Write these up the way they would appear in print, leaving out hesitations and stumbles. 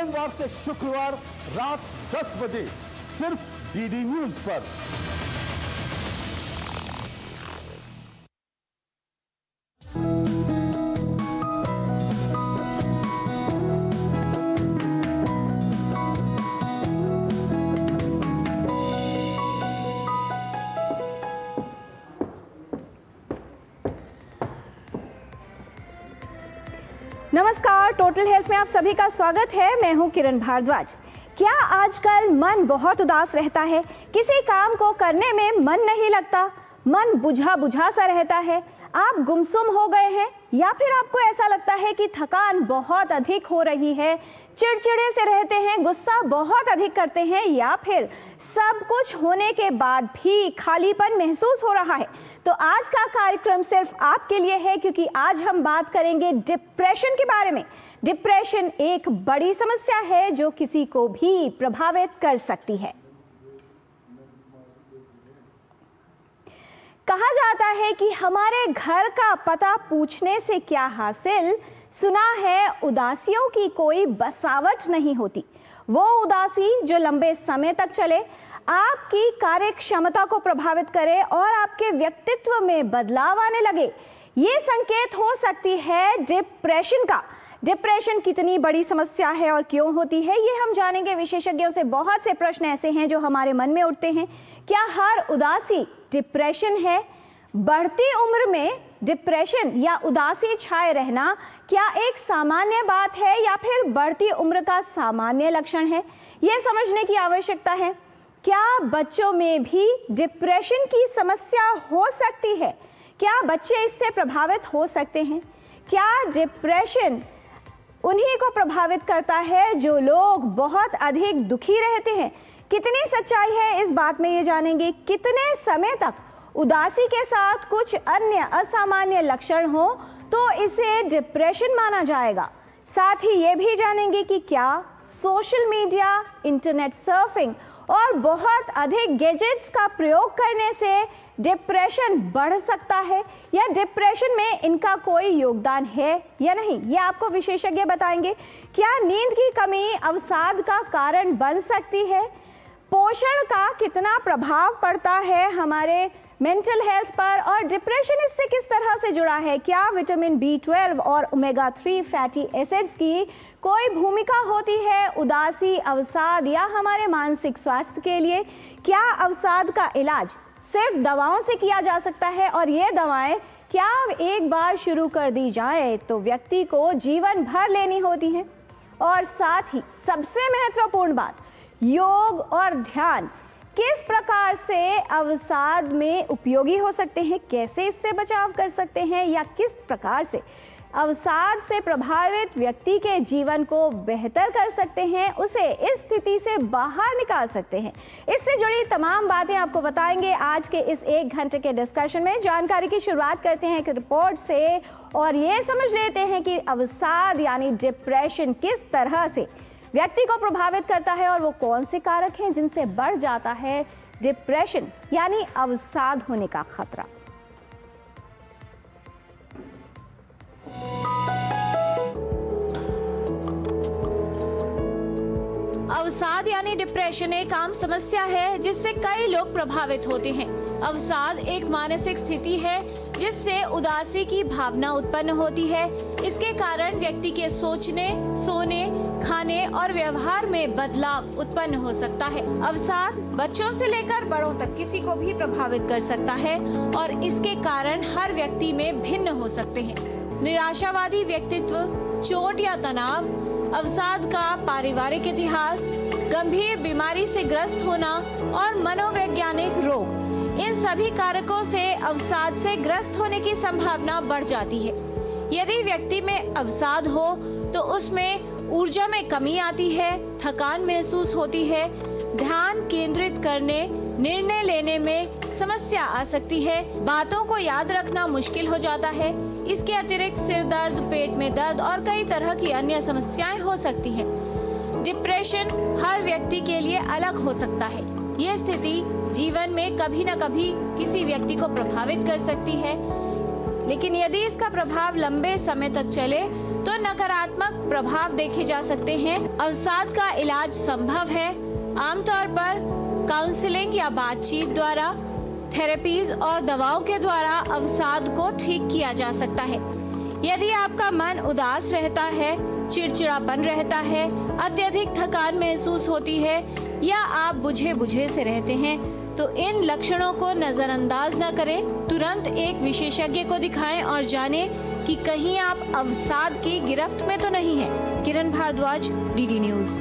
सोमवार से शुक्रवार रात 10 बजे सिर्फ डीडी न्यूज पर। नमस्कार, टोटल हेल्थ में आप सभी का स्वागत है। मैं हूं किरण भारद्वाज। क्या आजकल मन बहुत उदास रहता है? किसी काम को करने में मन नहीं लगता, मन बुझा बुझा सा रहता है, आप गुमसुम हो गए हैं, या फिर आपको ऐसा लगता है कि थकान बहुत अधिक हो रही है, चिड़चिड़े से रहते हैं, गुस्सा बहुत अधिक करते हैं, या फिर सब कुछ होने के बाद भी खालीपन महसूस हो रहा है? तो आज का कार्यक्रम सिर्फ आपके लिए है, क्योंकि आज हम बात करेंगे डिप्रेशन के बारे में। डिप्रेशन एक बड़ी समस्या है जो किसी को भी प्रभावित कर सकती है। कहा जाता है कि हमारे घर का पता पूछने से क्या हासिल, सुना है उदासियों की कोई बसावट नहीं होती। वो उदासी जो लंबे समय तक चले, आपकी कार्य क्षमता को प्रभावित करे और आपके व्यक्तित्व में बदलाव आने लगे, ये संकेत हो सकती है डिप्रेशन का। डिप्रेशन कितनी बड़ी समस्या है और क्यों होती है, ये हम जानेंगे विशेषज्ञों से। बहुत से प्रश्न ऐसे हैं जो हमारे मन में उठते हैं। क्या हर उदासी डिप्रेशन है? बढ़ती उम्र में डिप्रेशन या उदासी छाए रहना क्या एक सामान्य बात है या फिर बढ़ती उम्र का सामान्य लक्षण है, ये समझने की आवश्यकता है। क्या बच्चों में भी डिप्रेशन की समस्या हो सकती है? क्या बच्चे इससे प्रभावित हो सकते हैं? क्या डिप्रेशन उन्हीं को प्रभावित करता है जो लोग बहुत अधिक दुखी रहते हैं? कितनी सच्चाई है इस बात में ये जानेंगे। कितने समय तक उदासी के साथ कुछ अन्य असामान्य लक्षण हो तो इसे डिप्रेशन माना जाएगा। साथ ही ये भी जानेंगे कि क्या सोशल मीडिया, इंटरनेट सर्फिंग और बहुत अधिक गैजेट्स का प्रयोग करने से डिप्रेशन बढ़ सकता है, या डिप्रेशन में इनका कोई योगदान है या नहीं, ये आपको विशेषज्ञ बताएंगे। क्या नींद की कमी अवसाद का कारण बन सकती है? पोषण का कितना प्रभाव पड़ता है हमारे मेंटल हेल्थ पर, और डिप्रेशन इससे किस तरह से जुड़ा है? क्या विटामिन B12 और ओमेगा 3 फैटी एसिड्स की कोई भूमिका होती है उदासी, अवसाद या हमारे मानसिक स्वास्थ्य के लिए? क्या अवसाद का इलाज सिर्फ दवाओं से किया जा सकता है, और ये दवाएं क्या एक बार शुरू कर दी जाए तो व्यक्ति को जीवन भर लेनी होती हैं? और साथ ही सबसे महत्वपूर्ण बात, योग और ध्यान किस प्रकार से अवसाद में उपयोगी हो सकते हैं, कैसे इससे बचाव कर सकते हैं, या किस प्रकार से अवसाद से प्रभावित व्यक्ति के जीवन को बेहतर कर सकते हैं, उसे इस स्थिति से बाहर निकाल सकते हैं। इससे जुड़ी तमाम बातें आपको बताएंगे आज के इस 1 घंटे के डिस्कशन में। जानकारी की शुरुआत करते हैं एक रिपोर्ट से और ये समझ लेते हैं कि अवसाद यानी डिप्रेशन किस तरह से व्यक्ति को प्रभावित करता है और वो कौन से कारक हैं जिनसे बढ़ जाता है डिप्रेशन यानी अवसाद होने का खतरा। अवसाद यानी डिप्रेशन एक आम समस्या है जिससे कई लोग प्रभावित होते हैं। अवसाद एक मानसिक स्थिति है जिससे उदासी की भावना उत्पन्न होती है। इसके कारण व्यक्ति के सोचने, सोने, खाने और व्यवहार में बदलाव उत्पन्न हो सकता है। अवसाद बच्चों से लेकर बड़ों तक किसी को भी प्रभावित कर सकता है और इसके कारण हर व्यक्ति में भिन्न हो सकते हैं। निराशावादी व्यक्तित्व, चोट या तनाव, अवसाद का पारिवारिक इतिहास, गंभीर बीमारी से ग्रस्त होना और मनोवैज्ञानिक रोग, इन सभी कारकों से अवसाद से ग्रस्त होने की संभावना बढ़ जाती है। यदि व्यक्ति में अवसाद हो तो उसमें ऊर्जा में कमी आती है, थकान महसूस होती है, ध्यान केंद्रित करने, निर्णय लेने में समस्या आ सकती है, बातों को याद रखना मुश्किल हो जाता है। इसके अतिरिक्त सिर दर्द, पेट में दर्द और कई तरह की अन्य समस्याएं हो सकती हैं। डिप्रेशन हर व्यक्ति के लिए अलग हो सकता है। यह स्थिति जीवन में कभी न कभी किसी व्यक्ति को प्रभावित कर सकती है, लेकिन यदि इसका प्रभाव लंबे समय तक चले तो नकारात्मक प्रभाव देखे जा सकते हैं। अवसाद का इलाज संभव है। आमतौर पर काउंसलिंग या बातचीत द्वारा, थेरेपीज और दवाओं के द्वारा अवसाद को ठीक किया जा सकता है। यदि आपका मन उदास रहता है, चिड़चिड़ापन रहता है, अत्यधिक थकान महसूस होती है या आप बुझे बुझे से रहते हैं, तो इन लक्षणों को नजरअंदाज न करें। तुरंत एक विशेषज्ञ को दिखाएं और जानें कि कहीं आप अवसाद की गिरफ्त में तो नहीं हैं। किरण भारद्वाज, डीडी न्यूज।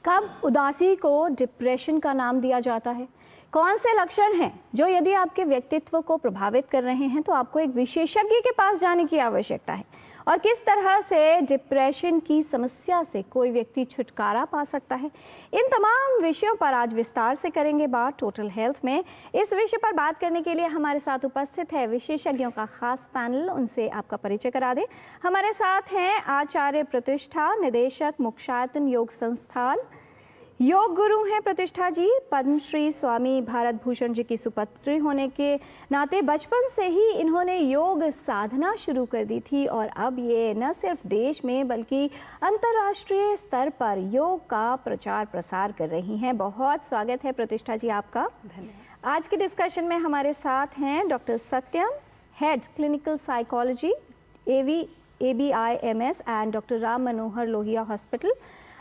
कब उदासी को डिप्रेशन का नाम दिया जाता है? कौन से लक्षण हैं जो यदि आपके व्यक्तित्व को प्रभावित कर रहे हैं तो आपको एक विशेषज्ञ के पास जाने की आवश्यकता है? और किस तरह से डिप्रेशन की समस्या से कोई व्यक्ति छुटकारा पा सकता है? इन तमाम विषयों पर आज विस्तार से करेंगे बात टोटल हेल्थ में। इस विषय पर बात करने के लिए हमारे साथ उपस्थित है विशेषज्ञों का खास पैनल। उनसे आपका परिचय करा दें। हमारे साथ हैं आचार्य प्रतिष्ठा, निदेशक मोक्षायतन योग संस्थान, योग गुरु हैं प्रतिष्ठा जी। पद्मश्री स्वामी भारत भूषण जी की सुपुत्री होने के नाते बचपन से ही इन्होंने योग साधना शुरू कर दी थी और अब ये न सिर्फ देश में बल्कि अंतर्राष्ट्रीय स्तर पर योग का प्रचार प्रसार कर रही हैं। बहुत स्वागत है प्रतिष्ठा जी आपका। धन्यवाद। आज के डिस्कशन में हमारे साथ हैं doctor Satyam, head clinical psychology, ABIMS and doctor Ram Manohar Lohia hospital.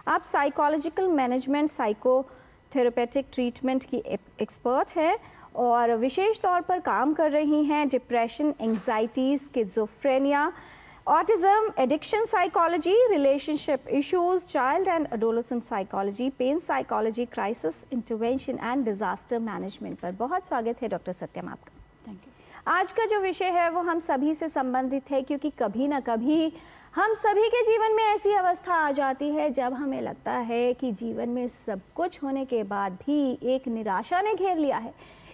आप साइकोलॉजिकल मैनेजमेंट, साइकोथेरेपेटिक ट्रीटमेंट की एक्सपर्ट हैं और विशेष तौर पर काम कर रही हैं depression, anxiety, schizophrenia, autism, addiction psychology, relationship issues, child and adolescent psychology, pain psychology, crisis intervention and disaster management पर। बहुत स्वागत है डॉक्टर सत्यम आपका। Thank you. आज का जो विषय है वो हम सभी से संबंधित है क्योंकि कभी ना कभी हम सभी के जीवन में ऐसी अवस्था आ जाती है जब हमें लगता है कि जीवन में सब कुछ होने के बाद भी एक निराशा ने घेर लिया है।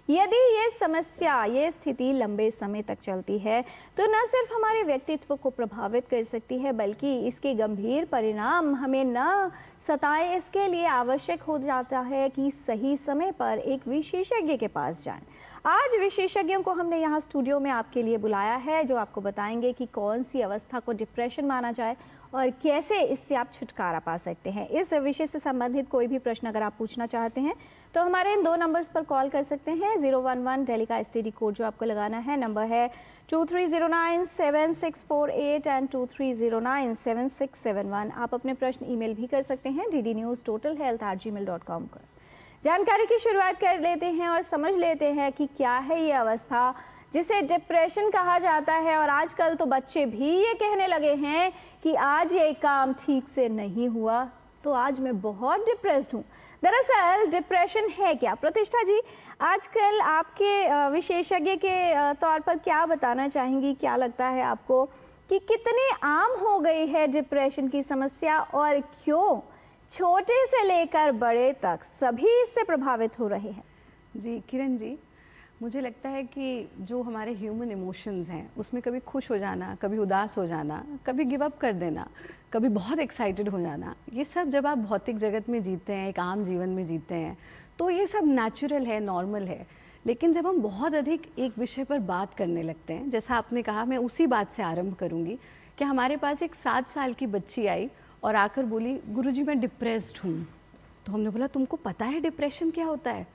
यदि ये समस्या, ये स्थिति लंबे समय तक चलती है तो न सिर्फ हमारे व्यक्तित्व को प्रभावित कर सकती है बल्कि इसके गंभीर परिणाम हमें न सताएं। इसके लिए आवश्यक हो जाता है कि सही समय पर एक विशेषज्ञ के पास जाएं। आज विशेषज्ञों को हमने यहाँ स्टूडियो में आपके लिए बुलाया है जो आपको बताएंगे कि कौन सी अवस्था को डिप्रेशन माना जाए और कैसे इससे आप छुटकारा पा सकते हैं। इस विषय से संबंधित कोई भी प्रश्न अगर आप पूछना चाहते हैं तो हमारे इन 2 नंबर्स पर कॉल कर सकते हैं। 011 दिल्ली का STD कोड जो आपको लगाना है, नंबर है 23097648 एंड 23097671। आप अपने प्रश्न ईमेल भी कर सकते हैं ddnewstotalhealth@gmail.com पर। जानकारी की शुरुआत कर लेते हैं और समझ लेते हैं कि क्या है ये अवस्था जिसे डिप्रेशन कहा जाता है। और आजकल तो बच्चे भी ये कहने लगे हैं कि आज ये काम ठीक से नहीं हुआ तो आज मैं बहुत डिप्रेस्ड हूँ। दरअसल डिप्रेशन है क्या? प्रतिष्ठा जी, आजकल आपके विशेषज्ञ के तौर पर क्या बताना चाहेंगी? क्या लगता है आपको कि कितने आम हो गई है डिप्रेशन की समस्या और क्यों छोटे से लेकर बड़े तक सभी इससे प्रभावित हो रहे हैं? जी किरण जी, मुझे लगता है कि जो हमारे ह्यूमन इमोशंस हैं उसमें कभी खुश हो जाना, कभी उदास हो जाना, कभी गिव अप कर देना, कभी बहुत एक्साइटेड हो जाना, ये सब जब आप भौतिक जगत में जीते हैं, एक आम जीवन में जीते हैं तो ये सब नेचुरल है, नॉर्मल है। लेकिन जब हम बहुत अधिक एक विषय पर बात करने लगते हैं, जैसा आपने कहा, मैं उसी बात से आरंभ करूँगी कि हमारे पास एक 7 साल की बच्ची आई और आकर बोली, गुरुजी मैं डिप्रेस्ड हूँ। तो हमने बोला तुमको पता है डिप्रेशन क्या होता है?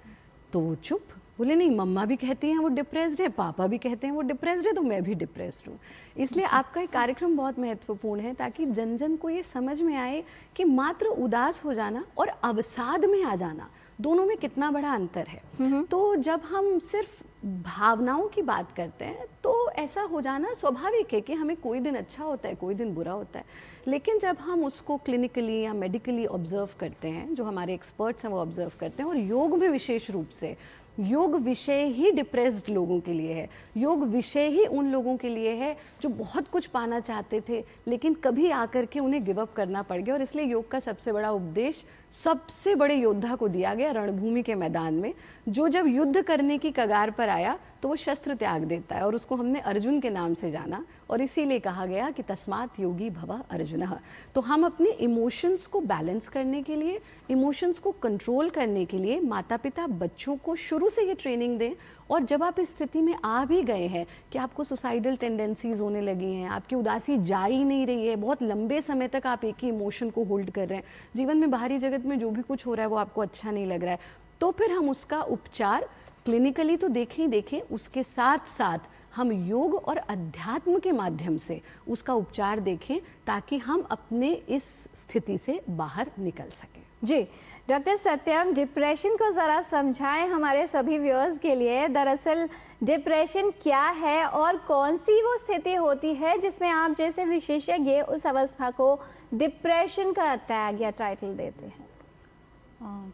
तो वो चुप, बोले नहीं मम्मा भी कहती हैं वो डिप्रेस्ड है, पापा भी कहते हैं वो डिप्रेस्ड है, तो मैं भी डिप्रेस्ड हूँ। इसलिए आपका ये कार्यक्रम बहुत महत्वपूर्ण है ताकि जन जन को ये समझ में आए कि मात्र उदास हो जाना और अवसाद में आ जाना दोनों में कितना बड़ा अंतर है। तो जब हम सिर्फ भावनाओं की बात करते हैं तो ऐसा हो जाना स्वाभाविक है कि हमें कोई दिन अच्छा होता है, कोई दिन बुरा होता है। लेकिन जब हम उसको क्लिनिकली या मेडिकली ऑब्जर्व करते हैं, जो हमारे एक्सपर्ट्स हैं वो ऑब्जर्व करते हैं, और योग में विशेष रूप से योग विषय ही डिप्रेस्ड लोगों के लिए है, योग विषय ही उन लोगों के लिए है जो बहुत कुछ पाना चाहते थे लेकिन कभी आकर के उन्हें गिव अप करना पड़ गया। और इसलिए योग का सबसे बड़ा उपदेश सबसे बड़े योद्धा को दिया गया रणभूमि के मैदान में, जो जब युद्ध करने की कगार पर आया तो वो शस्त्र त्याग देता है, और उसको हमने अर्जुन के नाम से जाना, और इसीलिए कहा गया कि तस्मात् योगी भव अर्जुनः। तो हम अपने इमोशंस को बैलेंस करने के लिए, इमोशंस को कंट्रोल करने के लिए माता पिता बच्चों को शुरू से ये ट्रेनिंग दें। और जब आप इस स्थिति में आ भी गए हैं कि आपको सुसाइडल टेंडेंसीज होने लगी हैं, आपकी उदासी जा ही नहीं रही है, बहुत लंबे समय तक आप एक ही इमोशन को होल्ड कर रहे हैं, जीवन में बाहरी जगत में जो भी कुछ हो रहा है वो आपको अच्छा नहीं लग रहा है, तो फिर हम उसका उपचार क्लिनिकली तो देखें ही देखें, उसके साथ साथ हम योग और अध्यात्म के माध्यम से उसका उपचार देखें, ताकि हम अपने इस स्थिति से बाहर निकल सकें। जी डॉक्टर सत्यम, डिप्रेशन को ज़रा समझाएं हमारे सभी व्यूअर्स के लिए। दरअसल डिप्रेशन क्या है और कौन सी वो स्थिति होती है जिसमें आप जैसे विशेषज्ञ उस अवस्था को डिप्रेशन का टैग या टाइटल देते हैं?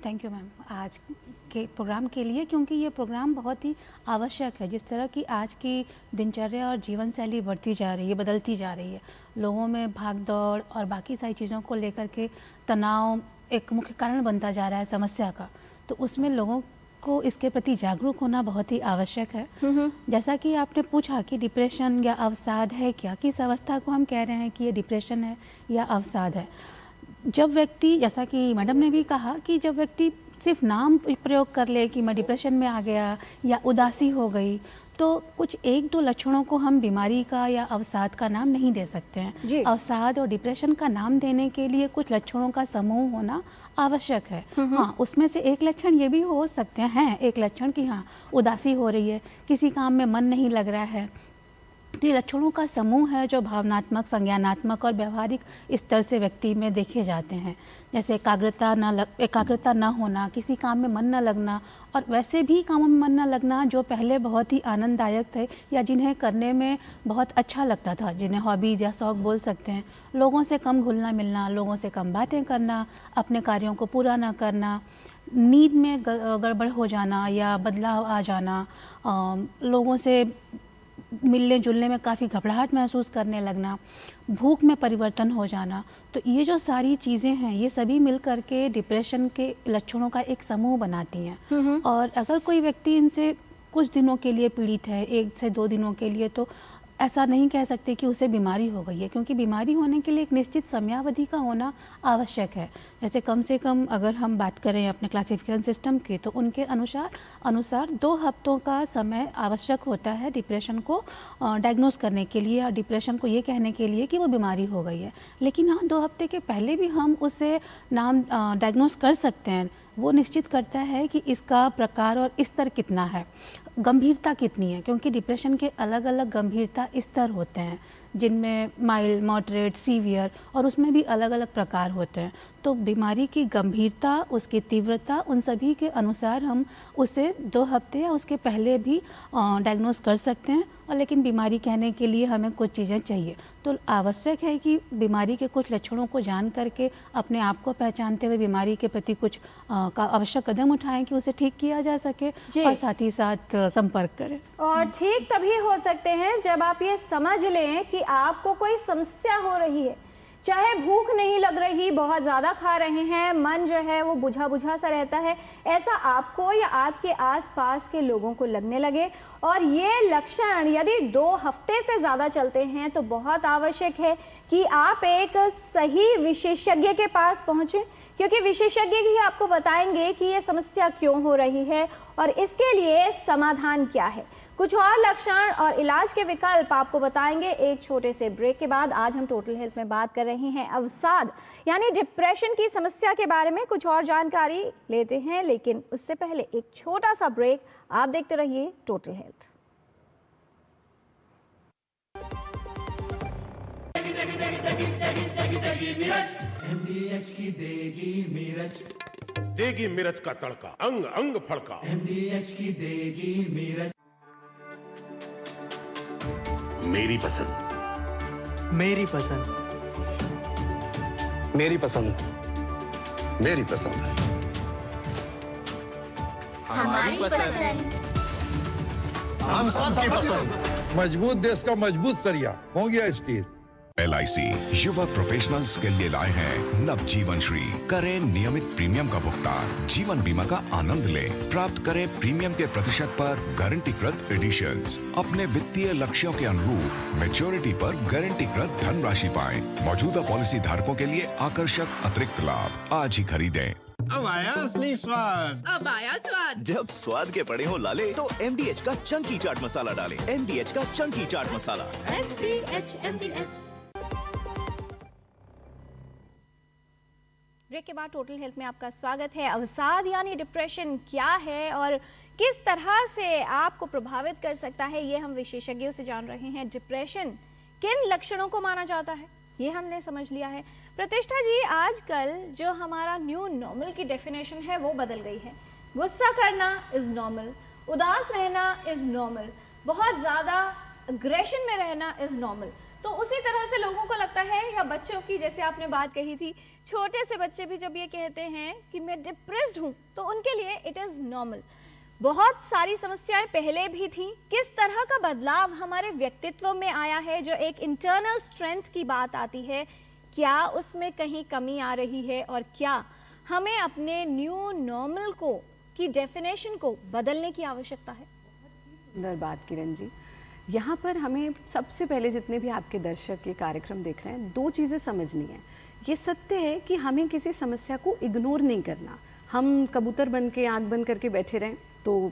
थैंक यू मैम आज के प्रोग्राम के लिए, क्योंकि ये प्रोग्राम बहुत ही आवश्यक है। जिस तरह की आज की दिनचर्या और जीवन शैली बढ़ती जा रही है, बदलती जा रही है, लोगों में भाग दौड़ और बाकी सारी चीज़ों को लेकर के तनाव एक मुख्य कारण बनता जा रहा है समस्या का, तो उसमें लोगों को इसके प्रति जागरूक होना बहुत ही आवश्यक है। जैसा कि आपने पूछा कि डिप्रेशन या अवसाद है क्या, किस अवस्था को हम कह रहे हैं कि ये डिप्रेशन है या अवसाद है। जब व्यक्ति, जैसा कि मैडम ने भी कहा, कि जब व्यक्ति सिर्फ नाम प्रयोग कर ले कि मैं डिप्रेशन में आ गया या उदासी हो गई, तो कुछ एक दो लक्षणों को हम बीमारी का या अवसाद का नाम नहीं दे सकते हैं। अवसाद और डिप्रेशन का नाम देने के लिए कुछ लक्षणों का समूह होना आवश्यक है। हाँ, उसमें से एक लक्षण ये भी हो सकते हैं, एक लक्षण कि हाँ उदासी हो रही है, किसी काम में मन नहीं लग रहा है। तो ये लक्षणों का समूह है जो भावनात्मक, संज्ञानात्मक और व्यवहारिक स्तर से व्यक्ति में देखे जाते हैं। जैसे एकाग्रता न होना, किसी काम में मन न लगना, और वैसे भी कामों में मन न लगना जो पहले बहुत ही आनंददायक थे या जिन्हें करने में बहुत अच्छा लगता था, जिन्हें हॉबीज़ या शौक़ बोल सकते हैं। लोगों से कम घुलना मिलना, लोगों से कम बातें करना, अपने कार्यों को पूरा न करना, नींद में गड़बड़ हो जाना या बदलाव आ जाना, लोगों से मिलने जुलने में काफ़ी घबराहट महसूस करने लगना, भूख में परिवर्तन हो जाना। तो ये जो सारी चीज़ें हैं, ये सभी मिल करके डिप्रेशन के लक्षणों का एक समूह बनाती हैं। और अगर कोई व्यक्ति इनसे कुछ दिनों के लिए पीड़ित है, 1 से 2 दिनों के लिए, तो ऐसा नहीं कह सकते कि उसे बीमारी हो गई है, क्योंकि बीमारी होने के लिए एक निश्चित समयावधि का होना आवश्यक है। जैसे कम से कम अगर हम बात करें अपने क्लासिफिकेशन सिस्टम की, तो उनके अनुसार 2 हफ्तों का समय आवश्यक होता है डिप्रेशन को डायग्नोस करने के लिए, और डिप्रेशन को ये कहने के लिए कि वो बीमारी हो गई है। लेकिन हाँ, 2 हफ्ते के पहले भी हम उसे नाम डायग्नोस कर सकते हैं। वो निश्चित करता है कि इसका प्रकार और स्तर कितना है, गंभीरता कितनी है, क्योंकि डिप्रेशन के अलग अलग गंभीरता स्तर होते हैं, जिनमें माइल्ड, मॉडरेट, सीवियर, और उसमें भी अलग अलग प्रकार होते हैं। तो बीमारी की गंभीरता, उसकी तीव्रता, उन सभी के अनुसार हम उसे 2 हफ्ते या उसके पहले भी डायग्नोस कर सकते हैं। और लेकिन बीमारी कहने के लिए हमें कुछ चीज़ें चाहिए, तो आवश्यक है कि बीमारी के कुछ लक्षणों को जान करके अपने आप को पहचानते हुए बीमारी के प्रति कुछ का आवश्यक कदम उठाएं कि उसे ठीक किया जा सके, और साथ ही साथ संपर्क करें। और ठीक तभी हो सकते हैं जब आप ये समझ लें कि आपको कोई समस्या हो रही है, चाहे भूख नहीं लग रही, बहुत ज़्यादा खा रहे हैं, मन जो है वो बुझा बुझा सा रहता है, ऐसा आपको या आपके आसपास के लोगों को लगने लगे, और ये लक्षण यदि 2 हफ्ते से ज़्यादा चलते हैं, तो बहुत आवश्यक है कि आप एक सही विशेषज्ञ के पास पहुँचें, क्योंकि विशेषज्ञ ही आपको बताएंगे कि ये समस्या क्यों हो रही है और इसके लिए समाधान क्या है। कुछ और लक्षण और इलाज के विकल्प आपको बताएंगे एक छोटे से ब्रेक के बाद। आज हम टोटल हेल्थ में बात कर रहे हैं अवसाद यानी डिप्रेशन की समस्या के बारे में। कुछ और जानकारी लेते हैं, लेकिन उससे पहले एक छोटा सा ब्रेक। आप देखते रहिए टोटल हेल्थ। MDH की देगी मिर्च, देगी मिर्च का तड़का, अंग अंग फड़का। MDH की देगी मिर्च। मेरी पसंद, मेरी पसंद, मेरी पसंद, मेरी पसंद, हमारी पसंद, हम सब की पसंद। मजबूत देश का मजबूत सरिया हो गया स्टील। LIC युवा प्रोफेशनल्स के लिए लाए हैं नवजीवन श्री। करें नियमित प्रीमियम का भुगतान, जीवन बीमा का आनंद लें, प्राप्त करें प्रीमियम के प्रतिशत पर गारंटीकृत एडिशंस, अपने वित्तीय लक्ष्यों के अनुरूप मैच्योरिटी पर गारंटीकृत धनराशि पाएं। मौजूदा पॉलिसी धारकों के लिए आकर्षक अतिरिक्त लाभ। आज ही खरीदें। अब आया असली स्वाद। अब आया स्वाद। जब स्वाद के पड़े हो लाले तो MDH का चंकी चाट मसाला डालें। MDH का चंकी चाट मसाला। MDH। ब्रेक के बाद टोटल हेल्थ में आपका स्वागत है। अवसाद यानी डिप्रेशन क्या है और किस तरह से आपको प्रभावित कर सकता है, ये हम विशेषज्ञों से जान रहे हैं। डिप्रेशन किन लक्षणों को माना जाता है, ये हमने समझ लिया है। प्रतिष्ठा जी, आजकल जो हमारा न्यू नॉर्मल की डेफिनेशन है वो बदल गई है। गुस्सा करना इज नॉर्मल, उदास रहना इज नॉर्मल, बहुत ज़्यादा अग्रेशन में रहना इज नॉर्मल। तो उसी तरह से लोगों को लगता है, या बच्चों की जैसे आपने बात कही थी, छोटे से बच्चे भी जब ये कहते हैं कि मैं डिप्रेस्ड हूँ तो उनके लिए इट इज़ नॉर्मल। बहुत सारी समस्याएं पहले भी थी। किस तरह का बदलाव हमारे व्यक्तित्व में आया है, जो एक इंटरनल स्ट्रेंथ की बात आती है, क्या उसमें कहीं कमी आ रही है और क्या हमें अपने न्यू नॉर्मल को की डेफिनेशन को बदलने की आवश्यकता है? सुंदर बात किरण जी। यहाँ पर हमें सबसे पहले, जितने भी आपके दर्शक ये कार्यक्रम देख रहे हैं, दो चीज़ें समझनी है। ये सत्य है कि हमें किसी समस्या को इग्नोर नहीं करना। हम कबूतर बन के आँख बंद करके बैठे रहें तो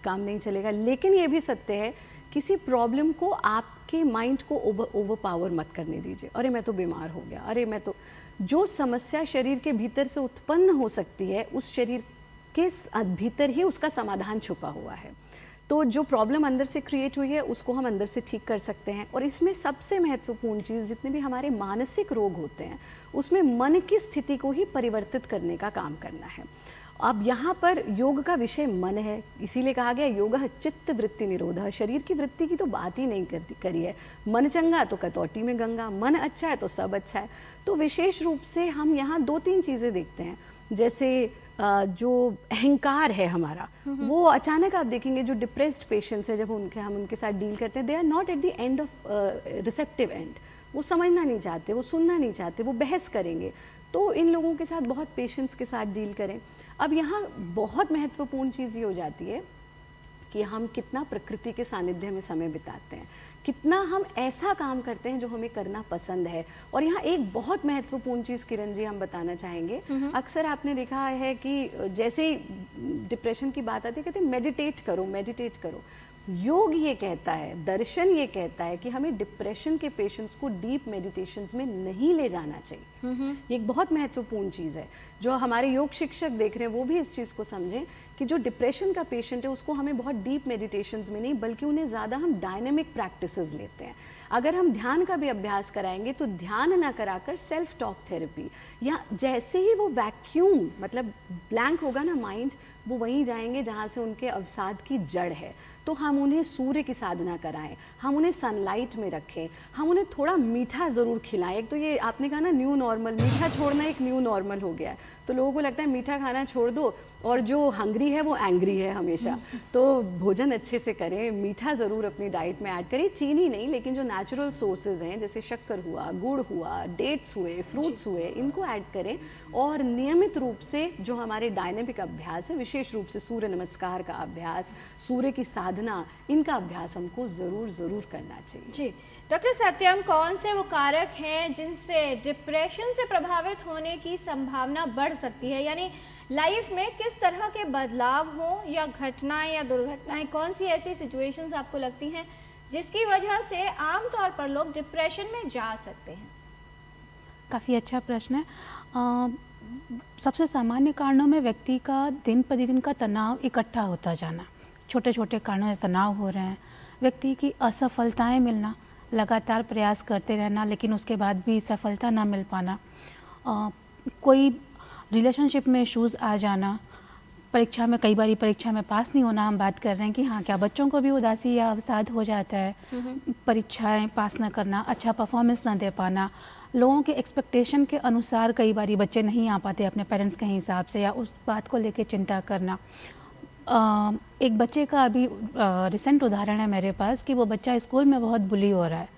काम नहीं चलेगा। लेकिन ये भी सत्य है, किसी प्रॉब्लम को आपके माइंड को ओवर पावर मत करने दीजिए। अरे मैं तो बीमार हो गया, अरे मैं तो, जो समस्या शरीर के भीतर से उत्पन्न हो सकती है, उस शरीर के भीतर ही उसका समाधान छुपा हुआ है। तो जो प्रॉब्लम अंदर से क्रिएट हुई है उसको हम अंदर से ठीक कर सकते हैं। और इसमें सबसे महत्वपूर्ण चीज़, जितने भी हमारे मानसिक रोग होते हैं उसमें मन की स्थिति को ही परिवर्तित करने का काम करना है। अब यहाँ पर योग का विषय मन है, इसीलिए कहा गया योग चित्त वृत्ति निरोध। शरीर की वृत्ति की तो बात ही नहीं करी है। मन चंगा तो कटौती में गंगा, मन अच्छा है तो सब अच्छा है। तो विशेष रूप से हम यहाँ दो तीन चीज़ें देखते हैं। जैसे जो अहंकार है हमारा, वो अचानक आप देखेंगे जो डिप्रेस्ड पेशेंट्स है, जब हम उनके साथ डील करते हैं, they are not at the end of receptive end. वो समझना नहीं चाहते, वो सुनना नहीं चाहते, वो बहस करेंगे। तो इन लोगों के साथ बहुत पेशेंस के साथ डील करें। अब यहाँ बहुत महत्वपूर्ण चीज़ ये हो जाती है कि हम कितना प्रकृति के सानिध्य में समय बिताते हैं, कितना हम ऐसा काम करते हैं जो हमें करना पसंद है। और यहाँ एक बहुत महत्वपूर्ण चीज़ किरण जी हम बताना चाहेंगे। अक्सर आपने देखा है कि जैसे ही डिप्रेशन की बात आती है, कहते हैं मेडिटेट करो, मेडिटेट करो। योग ये कहता है, दर्शन ये कहता है कि हमें डिप्रेशन के पेशेंट्स को डीप मेडिटेशंस में नहीं ले जाना चाहिए। ये एक बहुत महत्वपूर्ण चीज़ है। जो हमारे योग शिक्षक देख रहे हैं वो भी इस चीज़ को समझें कि जो डिप्रेशन का पेशेंट है उसको हमें बहुत डीप मेडिटेशंस में नहीं, बल्कि उन्हें ज़्यादा हम डायनेमिक प्रैक्टिसेस लेते हैं। अगर हम ध्यान का भी अभ्यास कराएंगे तो ध्यान ना कराकर सेल्फ टॉक थेरेपी, या जैसे ही वो वैक्यूम मतलब ब्लैंक होगा ना माइंड, वो वहीं जाएंगे जहाँ से उनके अवसाद की जड़ है। तो हम उन्हें सूर्य की साधना कराएं, हम उन्हें सनलाइट में रखें, हम उन्हें थोड़ा मीठा ज़रूर खिलाएं। एक तो ये आपने कहा ना न्यू नॉर्मल, मीठा छोड़ना एक न्यू नॉर्मल हो गया है। तो लोगों को लगता है मीठा खाना छोड़ दो, और जो हंग्री है वो एंग्री है हमेशा। तो भोजन अच्छे से करें, मीठा ज़रूर अपनी डाइट में ऐड करें, चीनी नहीं, लेकिन जो नेचुरल सोर्सेज हैं जैसे शक्कर हुआ, गुड़ हुआ, डेट्स हुए, फ्रूट्स हुए, इनको ऐड करें। और नियमित रूप से जो हमारे डायनेमिक अभ्यास है, विशेष रूप से सूर्य नमस्कार का अभ्यास, सूर्य की साधना, इनका अभ्यास हमको ज़रूर करना चाहिए। जी डॉक्टर सत्यम, कौन से वो कारक हैं जिनसे डिप्रेशन से प्रभावित होने की संभावना बढ़ सकती है? यानी लाइफ में किस तरह के बदलाव हो या घटनाएं या दुर्घटनाएं, कौन सी ऐसी सिचुएशंस आपको लगती हैं जिसकी वजह से आमतौर पर लोग डिप्रेशन में जा सकते हैं? काफ़ी अच्छा प्रश्न है। सबसे सामान्य कारणों में व्यक्ति का दिन प्रतिदिन का तनाव इकट्ठा होता जाना, छोटे छोटे कारणों से तनाव हो रहे हैं, व्यक्ति की असफलताएं मिलना, लगातार प्रयास करते रहना लेकिन उसके बाद भी सफलता ना मिल पाना, कोई रिलेशनशिप में इश्यूज़ आ जाना, परीक्षा में कई बार परीक्षा में पास नहीं होना। हम बात कर रहे हैं कि हाँ, क्या बच्चों को भी उदासी या अवसाद हो जाता है, परीक्षाएं पास ना करना, अच्छा परफॉर्मेंस ना दे पाना, लोगों के एक्सपेक्टेशन के अनुसार कई बार बच्चे नहीं आ पाते अपने पेरेंट्स के हिसाब से, या उस बात को लेके चिंता करना। एक बच्चे का अभी रिसेंट उदाहरण है मेरे पास कि वो बच्चा स्कूल में बहुत बुली हो रहा है,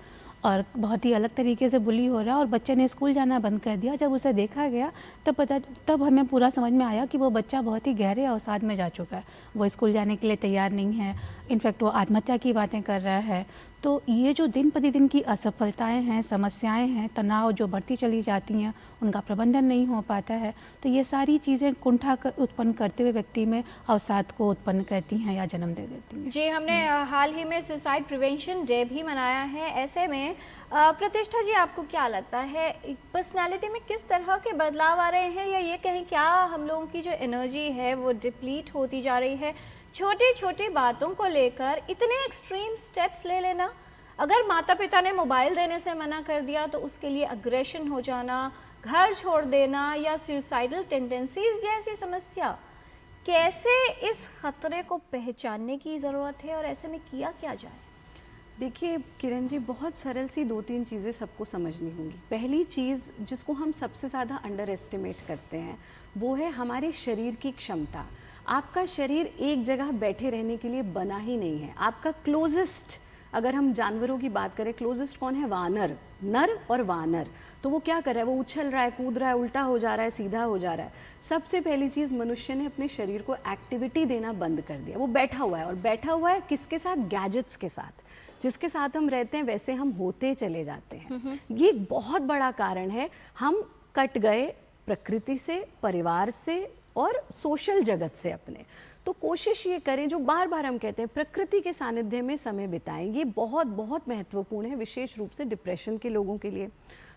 और बहुत ही अलग तरीके से बुली हो रहा है और बच्चे ने स्कूल जाना बंद कर दिया। जब उसे देखा गया तब हमें पूरा समझ में आया कि वो बच्चा बहुत ही गहरे अवसाद में जा चुका है। वो स्कूल जाने के लिए तैयार नहीं है, इनफैक्ट वो आत्महत्या की बातें कर रहा है। तो ये जो दिन प्रतिदिन की असफलताएं हैं, समस्याएं हैं, तनाव जो बढ़ती चली जाती हैं, उनका प्रबंधन नहीं हो पाता है, तो ये सारी चीज़ें कुंठा उत्पन्न करते हुए व्यक्ति में अवसाद को उत्पन्न करती हैं या जन्म दे देती हैं। जी, हमने हाल ही में सुसाइड प्रिवेंशन डे भी मनाया है। ऐसे में प्रतिष्ठा जी, आपको क्या लगता है पर्सनालिटी में किस तरह के बदलाव आ रहे हैं, या ये कहें क्या हम लोगों की जो एनर्जी है वो डिप्लीट होती जा रही है? छोटी छोटी बातों को लेकर इतने एक्सट्रीम स्टेप्स ले लेना, अगर माता पिता ने मोबाइल देने से मना कर दिया तो उसके लिए अग्रेशन हो जाना, घर छोड़ देना या सुसाइडल टेंडेंसीज जैसी समस्या, कैसे इस खतरे को पहचानने की ज़रूरत है और ऐसे में किया क्या जाए? देखिए किरण जी, बहुत सरल सी 2-3 चीज़ें सबको समझनी होंगी। पहली चीज़ जिसको हम सबसे ज़्यादा अंडर एस्टिमेट करते हैं वो है हमारे शरीर की क्षमता। आपका शरीर एक जगह बैठे रहने के लिए बना ही नहीं है। आपका क्लोजेस्ट, अगर हम जानवरों की बात करें, क्लोजेस्ट कौन है? वानर, नर और वानर। तो वो क्या कर रहा है? वो उछल रहा है, कूद रहा है, उल्टा हो जा रहा है, सीधा हो जा रहा है। सबसे पहली चीज़, मनुष्य ने अपने शरीर को एक्टिविटी देना बंद कर दिया। वो बैठा हुआ है, और बैठा हुआ है किसके साथ? गैजेट्स के साथ। जिसके साथ हम रहते हैं वैसे हम होते चले जाते हैं। ये एक बहुत बड़ा कारण है। हम कट गए प्रकृति से, परिवार से और सोशल जगत से अपने। तो कोशिश ये करें, जो बार बार हम कहते हैं, प्रकृति के सानिध्य में समय बिताएं। ये बहुत बहुत महत्वपूर्ण है, विशेष रूप से डिप्रेशन के लोगों के लिए।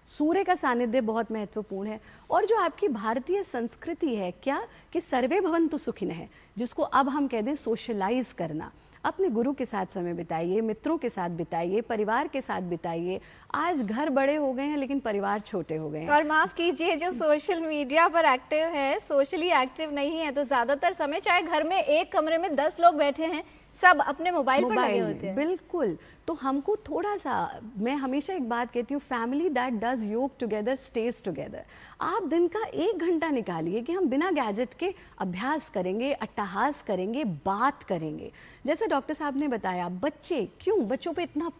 सूर्य का सानिध्य बहुत महत्वपूर्ण है। और जो आपकी भारतीय संस्कृति है क्या, कि सर्वे भवन्तु सुखिनः है, जिसको अब हम कह दें सोशलाइज करना। अपने गुरु के साथ समय बिताइए, मित्रों के साथ बिताइए, परिवार के साथ बिताइए। आज घर बड़े हो गए हैं लेकिन परिवार छोटे हो गए हैं। और माफ़ कीजिए, जो सोशल मीडिया पर एक्टिव है, सोशली एक्टिव नहीं है, तो ज़्यादातर समय चाहे घर में एक कमरे में 10 लोग बैठे हैं, सब अपने मोबाइल पर लगे होते हैं। बिल्कुल। तो हमको थोड़ा सा, मैं हमेशा एक बात कहती हूँ, फैमिली दैट डज योग टुगेदर स्टेज टुगेदर। आप दिन का 1 घंटा निकालिए कि हम बिना गैजेट के अभ्यास करेंगे, अट्टहास करेंगे, बात करेंगे। जैसे डॉक्टर साहब ने बताया, बच्चे, क्यों बच्चों पे इतना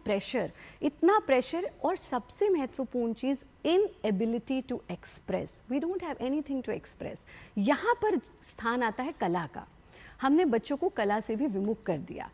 प्रेशर, और सबसे महत्वपूर्ण चीज़, inability to express. We don't have anything to express. यहाँ पर स्थान आता है कला का। हमने बच्चों को कला से भी विमुख कर दिया।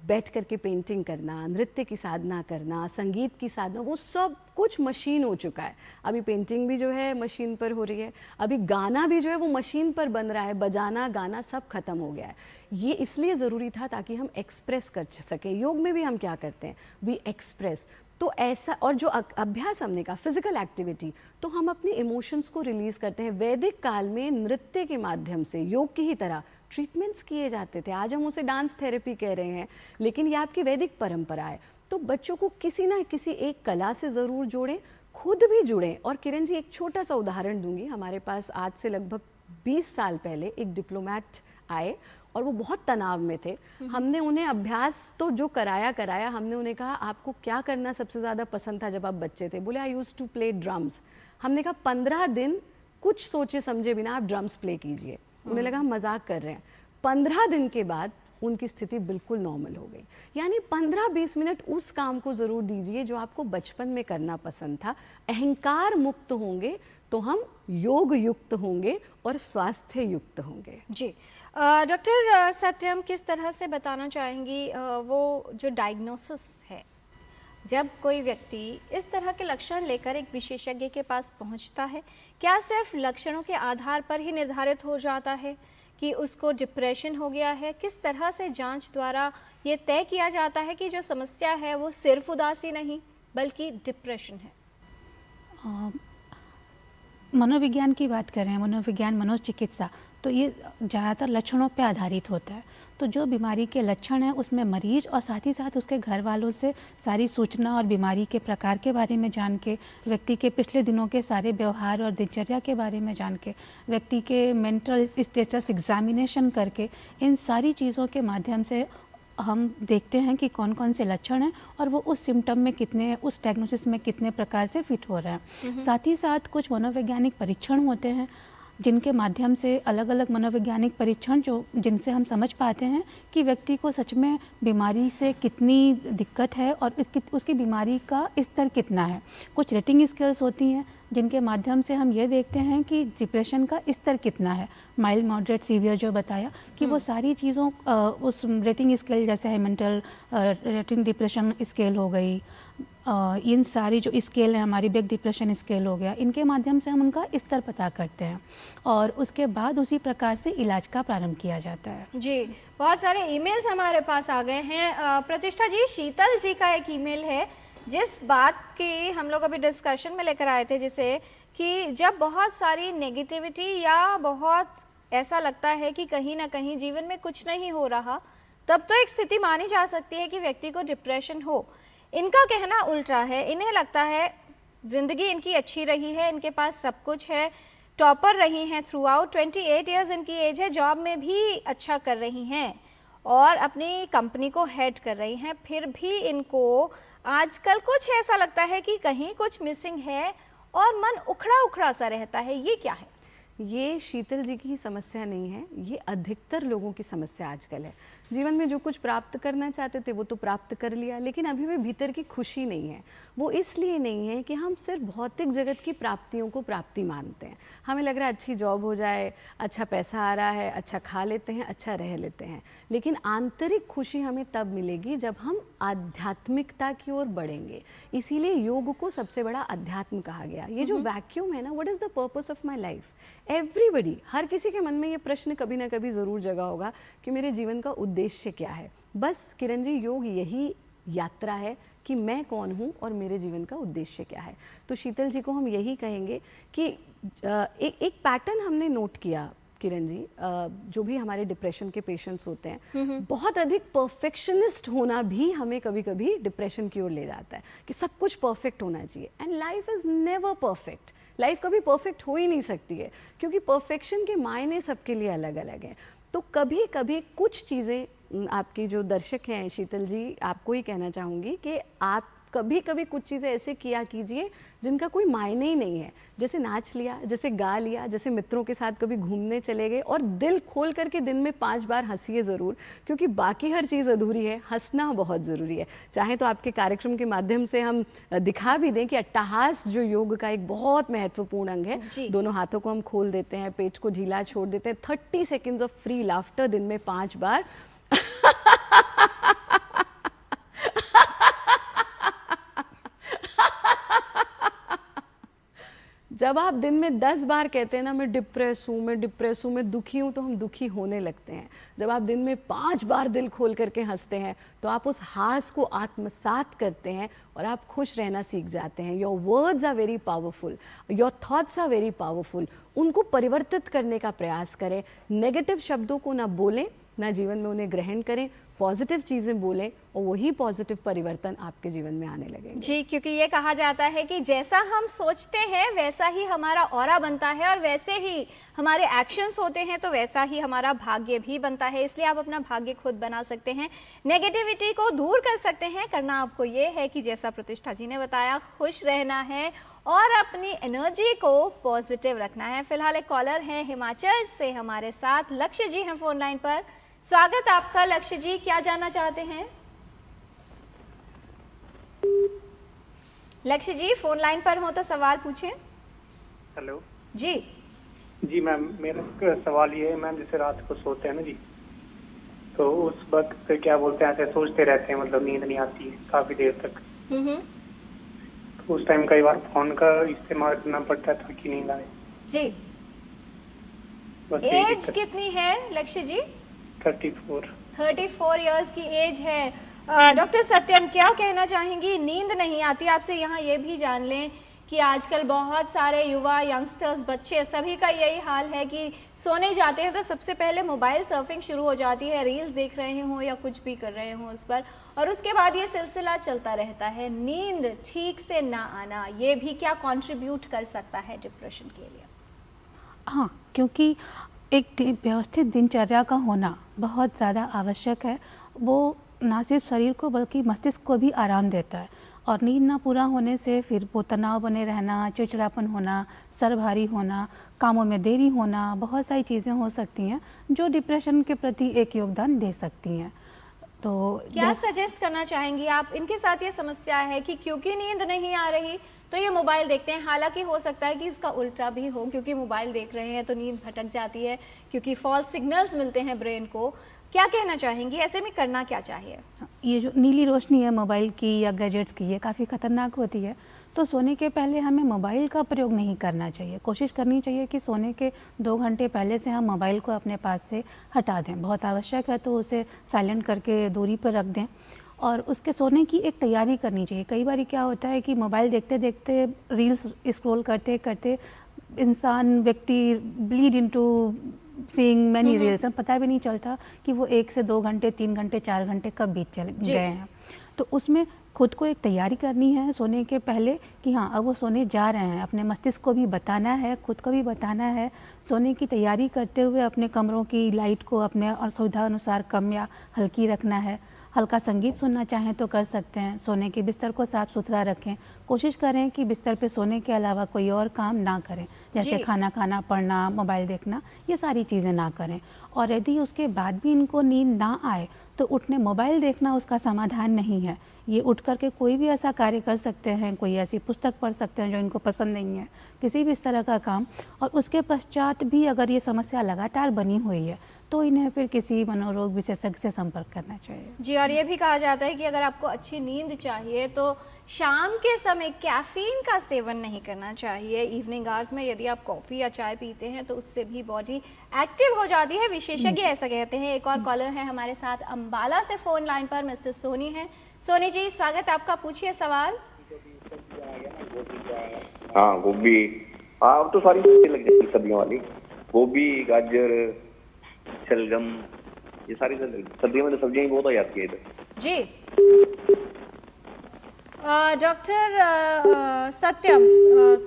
बैठ करके पेंटिंग करना, नृत्य की साधना करना, संगीत की साधना, वो सब कुछ मशीन हो चुका है। अभी पेंटिंग भी जो है मशीन पर हो रही है, अभी गाना भी जो है वो मशीन पर बन रहा है, बजाना, गाना सब खत्म हो गया है। ये इसलिए ज़रूरी था ताकि हम एक्सप्रेस कर सकें। योग में भी हम क्या करते हैं? We express. तो ऐसा, और जो अभ्यास हमने कहा, फिजिकल एक्टिविटी, तो हम अपने इमोशंस को रिलीज़ करते हैं। वैदिक काल में नृत्य के माध्यम से, योग की ही तरह, ट्रीटमेंट्स किए जाते थे। आज हम उसे डांस थेरेपी कह रहे हैं, लेकिन ये आपकी वैदिक परंपरा है। तो बच्चों को किसी ना किसी एक कला से ज़रूर जोड़ें, खुद भी जुड़ें। और किरण जी, एक छोटा सा उदाहरण दूंगी। हमारे पास आज से लगभग 20 साल पहले एक डिप्लोमेट आए और वो बहुत तनाव में थे। हमने उन्हें अभ्यास तो जो कराया, हमने उन्हें कहा, आपको क्या करना सबसे ज़्यादा पसंद था जब आप बच्चे थे? बोले, I used to play drums. हमने कहा 15 दिन कुछ सोचे समझे बिना आप ड्रम्स प्ले कीजिए। उन्हें लगा हम मजाक कर रहे हैं। 15 दिन के बाद उनकी स्थिति बिल्कुल नॉर्मल हो गई। यानी 15-20 मिनट उस काम को ज़रूर दीजिए जो आपको बचपन में करना पसंद था। अहंकार मुक्त होंगे तो हम योग युक्त होंगे और स्वास्थ्य युक्त होंगे। जी, डॉक्टर सत्यम, किस तरह से बताना चाहेंगी वो जो डायग्नोसिस है, जब कोई व्यक्ति इस तरह के लक्षण लेकर एक विशेषज्ञ के पास पहुंचता है, क्या सिर्फ लक्षणों के आधार पर ही निर्धारित हो जाता है कि उसको डिप्रेशन हो गया है? किस तरह से जांच द्वारा ये तय किया जाता है कि जो समस्या है वो सिर्फ उदासी नहीं बल्कि डिप्रेशन है? मनोविज्ञान की बात करें, मनोविज्ञान, मनोचिकित्सा, तो ये ज़्यादातर लक्षणों पे आधारित होता है। तो जो बीमारी के लक्षण हैं उसमें मरीज और साथ ही साथ उसके घर वालों से सारी सूचना और बीमारी के प्रकार के बारे में जान के, व्यक्ति के पिछले दिनों के सारे व्यवहार और दिनचर्या के बारे में जान के, व्यक्ति के मेंटल स्टेटस एग्जामिनेशन करके, इन सारी चीज़ों के माध्यम से हम देखते हैं कि कौन कौन से लक्षण हैं और वो उस सिम्टम में कितने, उस डायग्नोसिस में कितने प्रकार से फिट हो रहे हैं। साथ ही साथ कुछ मनोवैज्ञानिक परीक्षण होते हैं जिनके माध्यम से अलग अलग मनोवैज्ञानिक परीक्षण जो जिनसे हम समझ पाते हैं कि व्यक्ति को सच में बीमारी से कितनी दिक्कत है और उसकी बीमारी का स्तर कितना है। कुछ रेटिंग स्केल्स होती हैं जिनके माध्यम से हम ये देखते हैं कि डिप्रेशन का स्तर कितना है, माइल्ड, मॉडरेट, सीवियर जो बताया कि वो सारी चीज़ों उस रेटिंग स्केल जैसे है मेंटल रेटिंग डिप्रेशन स्केल हो गई, इन सारी जो स्केल है हमारी बिग डिप्रेशन स्केल हो गया, इनके माध्यम से हम उनका स्तर पता करते हैं और उसके बाद उसी प्रकार से इलाज का प्रारंभ किया जाता है। जी, बहुत सारे ईमेल्स हमारे पास आ गए हैं। प्रतिष्ठा जी, शीतल जी का एक ईमेल है जिस बात की हम लोग अभी डिस्कशन में लेकर आए थे, जिसे कि जब बहुत सारी नेगेटिविटी या बहुत ऐसा लगता है कि कहीं ना कहीं जीवन में कुछ नहीं हो रहा, तब तो एक स्थिति मानी जा सकती है कि व्यक्ति को डिप्रेशन हो। इनका कहना उल्टा है, इन्हें लगता है ज़िंदगी इनकी अच्छी रही है, इनके पास सब कुछ है, टॉपर रही हैं थ्रू आउट, 28 ईयर्स इनकी एज है, जॉब में भी अच्छा कर रही हैं और अपनी कंपनी को हेड कर रही हैं, फिर भी इनको आजकल कुछ ऐसा लगता है कि कहीं कुछ मिसिंग है और मन उखड़ा उखड़ा सा रहता है। ये क्या है? ये शीतल जी की समस्या नहीं है, ये अधिकतर लोगों की समस्या आजकल है। जीवन में जो कुछ प्राप्त करना चाहते थे वो तो प्राप्त कर लिया, लेकिन अभी भी भीतर की खुशी नहीं है। वो इसलिए नहीं है कि हम सिर्फ भौतिक जगत की प्राप्तियों को प्राप्ति मानते हैं। हमें लग रहा है अच्छी जॉब हो जाए, अच्छा पैसा आ रहा है, अच्छा खा लेते हैं, अच्छा रह लेते हैं, लेकिन आंतरिक खुशी हमें तब मिलेगी जब हम आध्यात्मिकता की ओर बढ़ेंगे। इसीलिए योग को सबसे बड़ा अध्यात्म कहा गया। ये जो वैक्यूम है ना, what is the purpose of my life? Everybody, हर किसी के मन में ये प्रश्न कभी ना कभी ज़रूर जगा होगा कि मेरे जीवन का उद्देश्य क्या है। बस किरण जी, योग यही यात्रा है कि मैं कौन हूँ और मेरे जीवन का उद्देश्य क्या है। तो शीतल जी को हम यही कहेंगे कि एक पैटर्न हमने नोट किया किरण जी, जो भी हमारे डिप्रेशन के पेशेंट्स होते हैं, बहुत अधिक परफेक्शनिस्ट होना भी हमें कभी कभी डिप्रेशन की ओर ले जाता है कि सब कुछ परफेक्ट होना चाहिए। And life is never perfect. Life कभी परफेक्ट हो ही नहीं सकती है, क्योंकि परफेक्शन के मायने सबके लिए अलग अलग हैं। तो कभी कभी कुछ चीज़ें, आपके जो दर्शक हैं शीतल जी, आपको ही कहना चाहूँगी कि आप कभी कभी कुछ चीज़ें ऐसे किया कीजिए जिनका कोई मायने ही नहीं है। जैसे नाच लिया, जैसे गा लिया, जैसे मित्रों के साथ कभी घूमने चले गए, और दिल खोल करके दिन में 5 बार हंसिए ज़रूर, क्योंकि बाकी हर चीज़ अधूरी है, हंसना बहुत ज़रूरी है। चाहे तो आपके कार्यक्रम के माध्यम से हम दिखा भी दें कि अट्टहास जो योग का एक बहुत महत्वपूर्ण अंग है, दोनों हाथों को हम खोल देते हैं, पेट को ढीला छोड़ देते हैं, 30 सेकेंड्स ऑफ फ्री लाफ्टर दिन में 5 बार। जब आप दिन में 10 बार कहते हैं ना, मैं डिप्रेस हूँ, मैं डिप्रेस हूँ, मैं दुखी हूँ, तो हम दुखी होने लगते हैं। जब आप दिन में 5 बार दिल खोल करके हंसते हैं, तो आप उस हास को आत्मसात करते हैं और आप खुश रहना सीख जाते हैं। Your words are very powerful, your thoughts are very powerful. उनको परिवर्तित करने का प्रयास करें। नेगेटिव शब्दों को ना बोलें, ना जीवन में उन्हें ग्रहण करें, पॉजिटिव चीज़ें बोलें और वही पॉजिटिव परिवर्तन आपके जीवन में आने लगेंगे। जी, क्योंकि ये कहा जाता है कि जैसा हम सोचते हैं वैसा ही हमारा ऑरा बनता है, और वैसे ही हमारे एक्शंस होते हैं तो वैसा ही हमारा भाग्य भी बनता है। इसलिए आप अपना भाग्य खुद बना सकते हैं, नेगेटिविटी को दूर कर सकते हैं। करना आपको ये है कि जैसा प्रतिष्ठा जी ने बताया, खुश रहना है और अपनी एनर्जी को पॉजिटिव रखना है। फिलहाल एक कॉलर है हिमाचल से हमारे साथ, लक्ष्य जी हैं फोन लाइन पर। स्वागत आपका लक्ष्य जी, क्या जानना चाहते हैं? लक्ष्य जी फोन लाइन पर हो तो सवाल पूछें। हेलो जी। जी मैम, मेरा सवाल ये है मैम, जैसे रात को सोते हैं ना जी, तो उस वक्त क्या बोलते हैं, ऐसे सोचते रहते हैं, मतलब नींद नहीं आती है काफी देर तक। तो उस टाइम कई बार फोन का इस्तेमाल करना पड़ता है ताकि नींद आए। जी। एज कितनी है लक्ष्य जी? 34 इयर्स की एज है। डॉक्टर सत्यम, क्या कहना चाहेंगी? नींद नहीं आती, आपसे यहाँ ये भी जान लें कि आजकल बहुत सारे युवा, यंगस्टर्स, बच्चे, सभी का यही हाल है कि सोने जाते हैं तो सबसे पहले मोबाइल सर्फिंग शुरू हो जाती है, रील्स देख रहे हों या कुछ भी कर रहे हों उस पर, और उसके बाद ये सिलसिला चलता रहता है। नींद ठीक से ना आना, ये भी क्या कंट्रीब्यूट कर सकता है डिप्रेशन के लिए? हाँ, क्योंकि एक व्यवस्थित दिनचर्या का होना बहुत ज़्यादा आवश्यक है। वो ना सिर्फ शरीर को बल्कि मस्तिष्क को भी आराम देता है। और नींद ना पूरा होने से फिर वो तनाव बने रहना, चिड़चिड़ापन होना, सर भारी होना, कामों में देरी होना, बहुत सारी चीज़ें हो सकती हैं जो डिप्रेशन के प्रति एक योगदान दे सकती हैं। तो क्या सजेस्ट करना चाहेंगी आप? इनके साथ ये समस्या है कि क्योंकि नींद नहीं आ रही तो ये मोबाइल देखते हैं, हालांकि हो सकता है कि इसका उल्टा भी हो, क्योंकि मोबाइल देख रहे हैं तो नींद भटक जाती है, क्योंकि फॉल्स सिग्नल्स मिलते हैं ब्रेन को। क्या कहना चाहेंगी, ऐसे में करना क्या चाहिए? ये जो नीली रोशनी है मोबाइल की या गैजेट्स की, ये काफ़ी ख़तरनाक होती है, तो सोने के पहले हमें मोबाइल का प्रयोग नहीं करना चाहिए। कोशिश करनी चाहिए कि सोने के 2 घंटे पहले से हम मोबाइल को अपने पास से हटा दें। बहुत आवश्यक है तो उसे साइलेंट करके दूरी पर रख दें और उसके सोने की एक तैयारी करनी चाहिए। कई बार क्या होता है कि मोबाइल देखते देखते, रील्स स्क्रॉल करते करते इंसान, व्यक्ति bleed into seeing many reels, पता भी नहीं चलता कि वो 1 से 2 घंटे, 3 घंटे, 4 घंटे कब बीत गए हैं। तो उसमें खुद को एक तैयारी करनी है सोने के पहले कि हाँ अब वो सोने जा रहे हैं। अपने मस्तिष्क को भी बताना है, खुद को भी बताना है। सोने की तैयारी करते हुए अपने कमरों की लाइट को अपने सुविधा अनुसार कम या हल्की रखना है। हल्का संगीत सुनना चाहें तो कर सकते हैं। सोने के बिस्तर को साफ़ सुथरा रखें। कोशिश करें कि बिस्तर पे सोने के अलावा कोई और काम ना करें, जैसे खाना खाना, पढ़ना, मोबाइल देखना, ये सारी चीज़ें ना करें। और यदि उसके बाद भी इनको नींद ना आए तो उठने मोबाइल देखना उसका समाधान नहीं है। ये उठ करके कोई भी ऐसा कार्य कर सकते हैं, कोई ऐसी पुस्तक पढ़ सकते हैं जो इनको पसंद नहीं है, किसी भी इस तरह का काम। और उसके पश्चात भी अगर ये समस्या लगातार बनी हुई है तो इन्हें फिर किसी मनोरोग विशेषज्ञ से संपर्क करना चाहिए। जी, और ये भी कहा जाता है कि अगर आपको अच्छी नींद चाहिए तो शाम के समय कैफीन का सेवन नहीं करना चाहिए। इवनिंग आवर्स में यदि आप कॉफ़ी या चाय पीते हैं तो उससे भी बॉडी एक्टिव हो जाती है, विशेषज्ञ ऐसा कहते हैं। एक और कॉलर है हमारे साथ अम्बाला से फ़ोन लाइन पर, मिस्टर सोनी हैं। सोनी जी, स्वागत आपका, पूछिए सवाल। हाँ गोभी, हाँ अब तो सारी लग जाती सब्जियों वाली, गोभी, गाजर, शलगम, ये सारी सब्जियों में तो सब्जियां बहुत हो जाती है इधर। जी डॉक्टर सत्यम,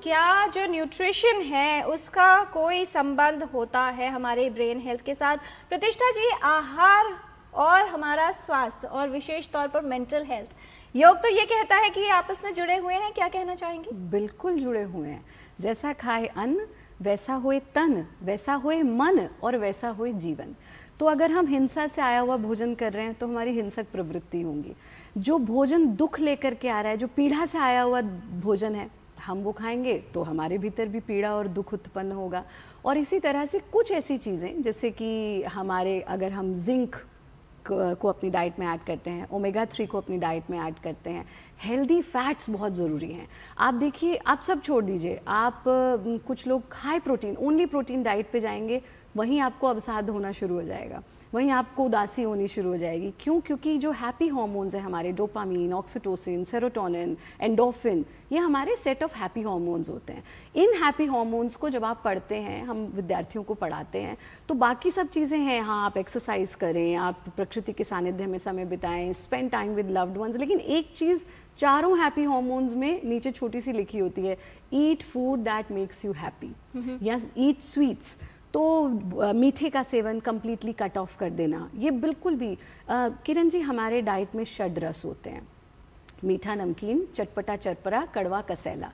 क्या जो न्यूट्रिशन है उसका कोई संबंध होता है हमारे ब्रेन हेल्थ के साथ? प्रतिष्ठा जी, आहार और हमारा स्वास्थ्य और विशेष तौर पर मेंटल हेल्थ, योग तो ये कहता है कि ये आपस में जुड़े हुए हैं, क्या कहना चाहेंगी? बिल्कुल जुड़े हुए हैं। जैसा खाए अन्न वैसा होए तन, वैसा होए मन और वैसा होए जीवन। तो अगर हम हिंसा से आया हुआ भोजन कर रहे हैं तो हमारी हिंसक प्रवृत्ति होंगी। जो भोजन दुख लेकर के आ रहा है, जो पीड़ा से आया हुआ भोजन है, हम वो खाएंगे तो हमारे भीतर भी पीड़ा और दुख उत्पन्न होगा। और इसी तरह से कुछ ऐसी चीज़ें जैसे कि हमारे, अगर हम जिंक को अपनी डाइट में ऐड करते हैं, ओमेगा 3 को अपनी डाइट में ऐड करते हैं, हेल्दी फैट्स बहुत ज़रूरी हैं। आप देखिए, आप सब छोड़ दीजिए, आप कुछ लोग high protein, only protein diet पे जाएंगे, वहीं आपको अवसाद होना शुरू हो जाएगा, वहीं आपको उदासी होनी शुरू हो जाएगी। क्यों? क्योंकि जो हैप्पी हार्मोन्स हैं हमारे, डोपामीन, ऑक्सीटोसिन, सेरोटोनिन, एंडोर्फिन, ये हमारे सेट ऑफ हैप्पी हार्मोन्स होते हैं। इन हैप्पी हार्मोन्स को जब आप पढ़ते हैं, हम विद्यार्थियों को पढ़ाते हैं, तो बाकी सब चीज़ें हैं, हाँ आप एक्सरसाइज करें, आप प्रकृति के सानिध्य में समय बिताएं, spend time with loved ones, लेकिन एक चीज़ चारों हैप्पी हार्मोन्स में नीचे छोटी सी लिखी होती है, eat food that makes you happy या ईट स्वीट्स। तो मीठे का सेवन कम्प्लीटली कट ऑफ कर देना, ये बिल्कुल भी किरण जी, हमारे डाइट में षड रस होते हैं, मीठा, नमकीन, चटपटा, चरपरा, कड़वा, कसैला।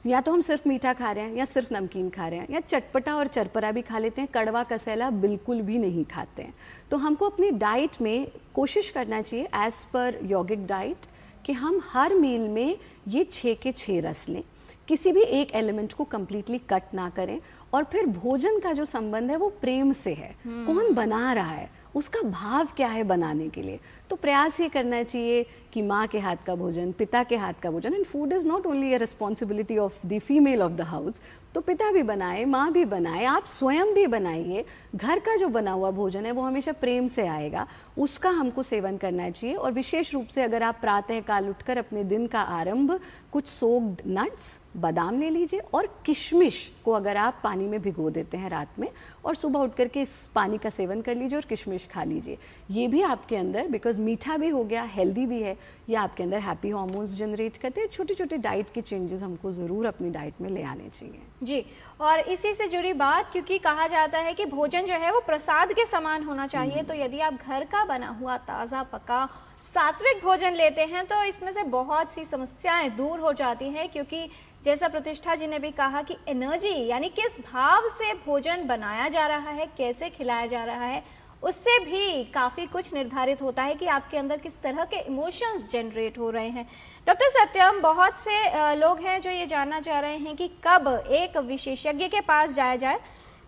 या तो हम सिर्फ मीठा खा रहे हैं या सिर्फ नमकीन खा रहे हैं, या चटपटा और चरपरा भी खा लेते हैं, कड़वा, कसैला बिल्कुल भी नहीं खाते हैं। तो हमको अपनी डाइट में कोशिश करना चाहिए एज पर यौगिक डाइट कि हम हर मील में ये 6 के 6 रस लें, किसी भी एक एलिमेंट को कम्प्लीटली कट ना करें। और फिर भोजन का जो संबंध है वो प्रेम से है, कौन बना रहा है, उसका भाव क्या है बनाने के लिए। तो प्रयास ये करना चाहिए कि माँ के हाथ का भोजन, पिता के हाथ का भोजन, and food is not only a responsibility of the female of the house, तो पिता भी बनाए, माँ भी बनाए, आप स्वयं भी बनाइए। घर का जो बना हुआ भोजन है वो हमेशा प्रेम से आएगा, उसका हमको सेवन करना चाहिए। और विशेष रूप से अगर आप प्रातःकाल उठकर अपने दिन का आरंभ कुछ सोक्ड नट्स, बादाम ले लीजिए, और किशमिश को अगर आप पानी में भिगो देते हैं रात में, और सुबह उठ करके इस पानी का सेवन कर लीजिए और किशमिश खा लीजिए, ये भी आपके अंदर, बिकॉज मीठा भी हो गया, हेल्दी भी है, ये आपके अंदर हैप्पी हार्मोन्स जनरेट करते हैं। छोटे छोटे डाइट के चेंजेस हमको ज़रूर अपनी डाइट में ले आने चाहिए। जी, और इसी से जुड़ी बात, क्योंकि कहा जाता है कि भोजन जो है वो प्रसाद के समान होना चाहिए, तो यदि आप घर का बना हुआ ताज़ा पका सात्विक भोजन लेते हैं तो इसमें से बहुत सी समस्याएं दूर हो जाती हैं, क्योंकि जैसा प्रतिष्ठा जी ने भी कहा कि एनर्जी यानी किस भाव से भोजन बनाया जा रहा है, कैसे खिलाया जा रहा है, उससे भी काफ़ी कुछ निर्धारित होता है कि आपके अंदर किस तरह के इमोशंस जनरेट हो रहे हैं। डॉक्टर सत्यम, बहुत से लोग हैं जो ये जानना चाह रहे हैं कि कब एक विशेषज्ञ के पास जाया जाए।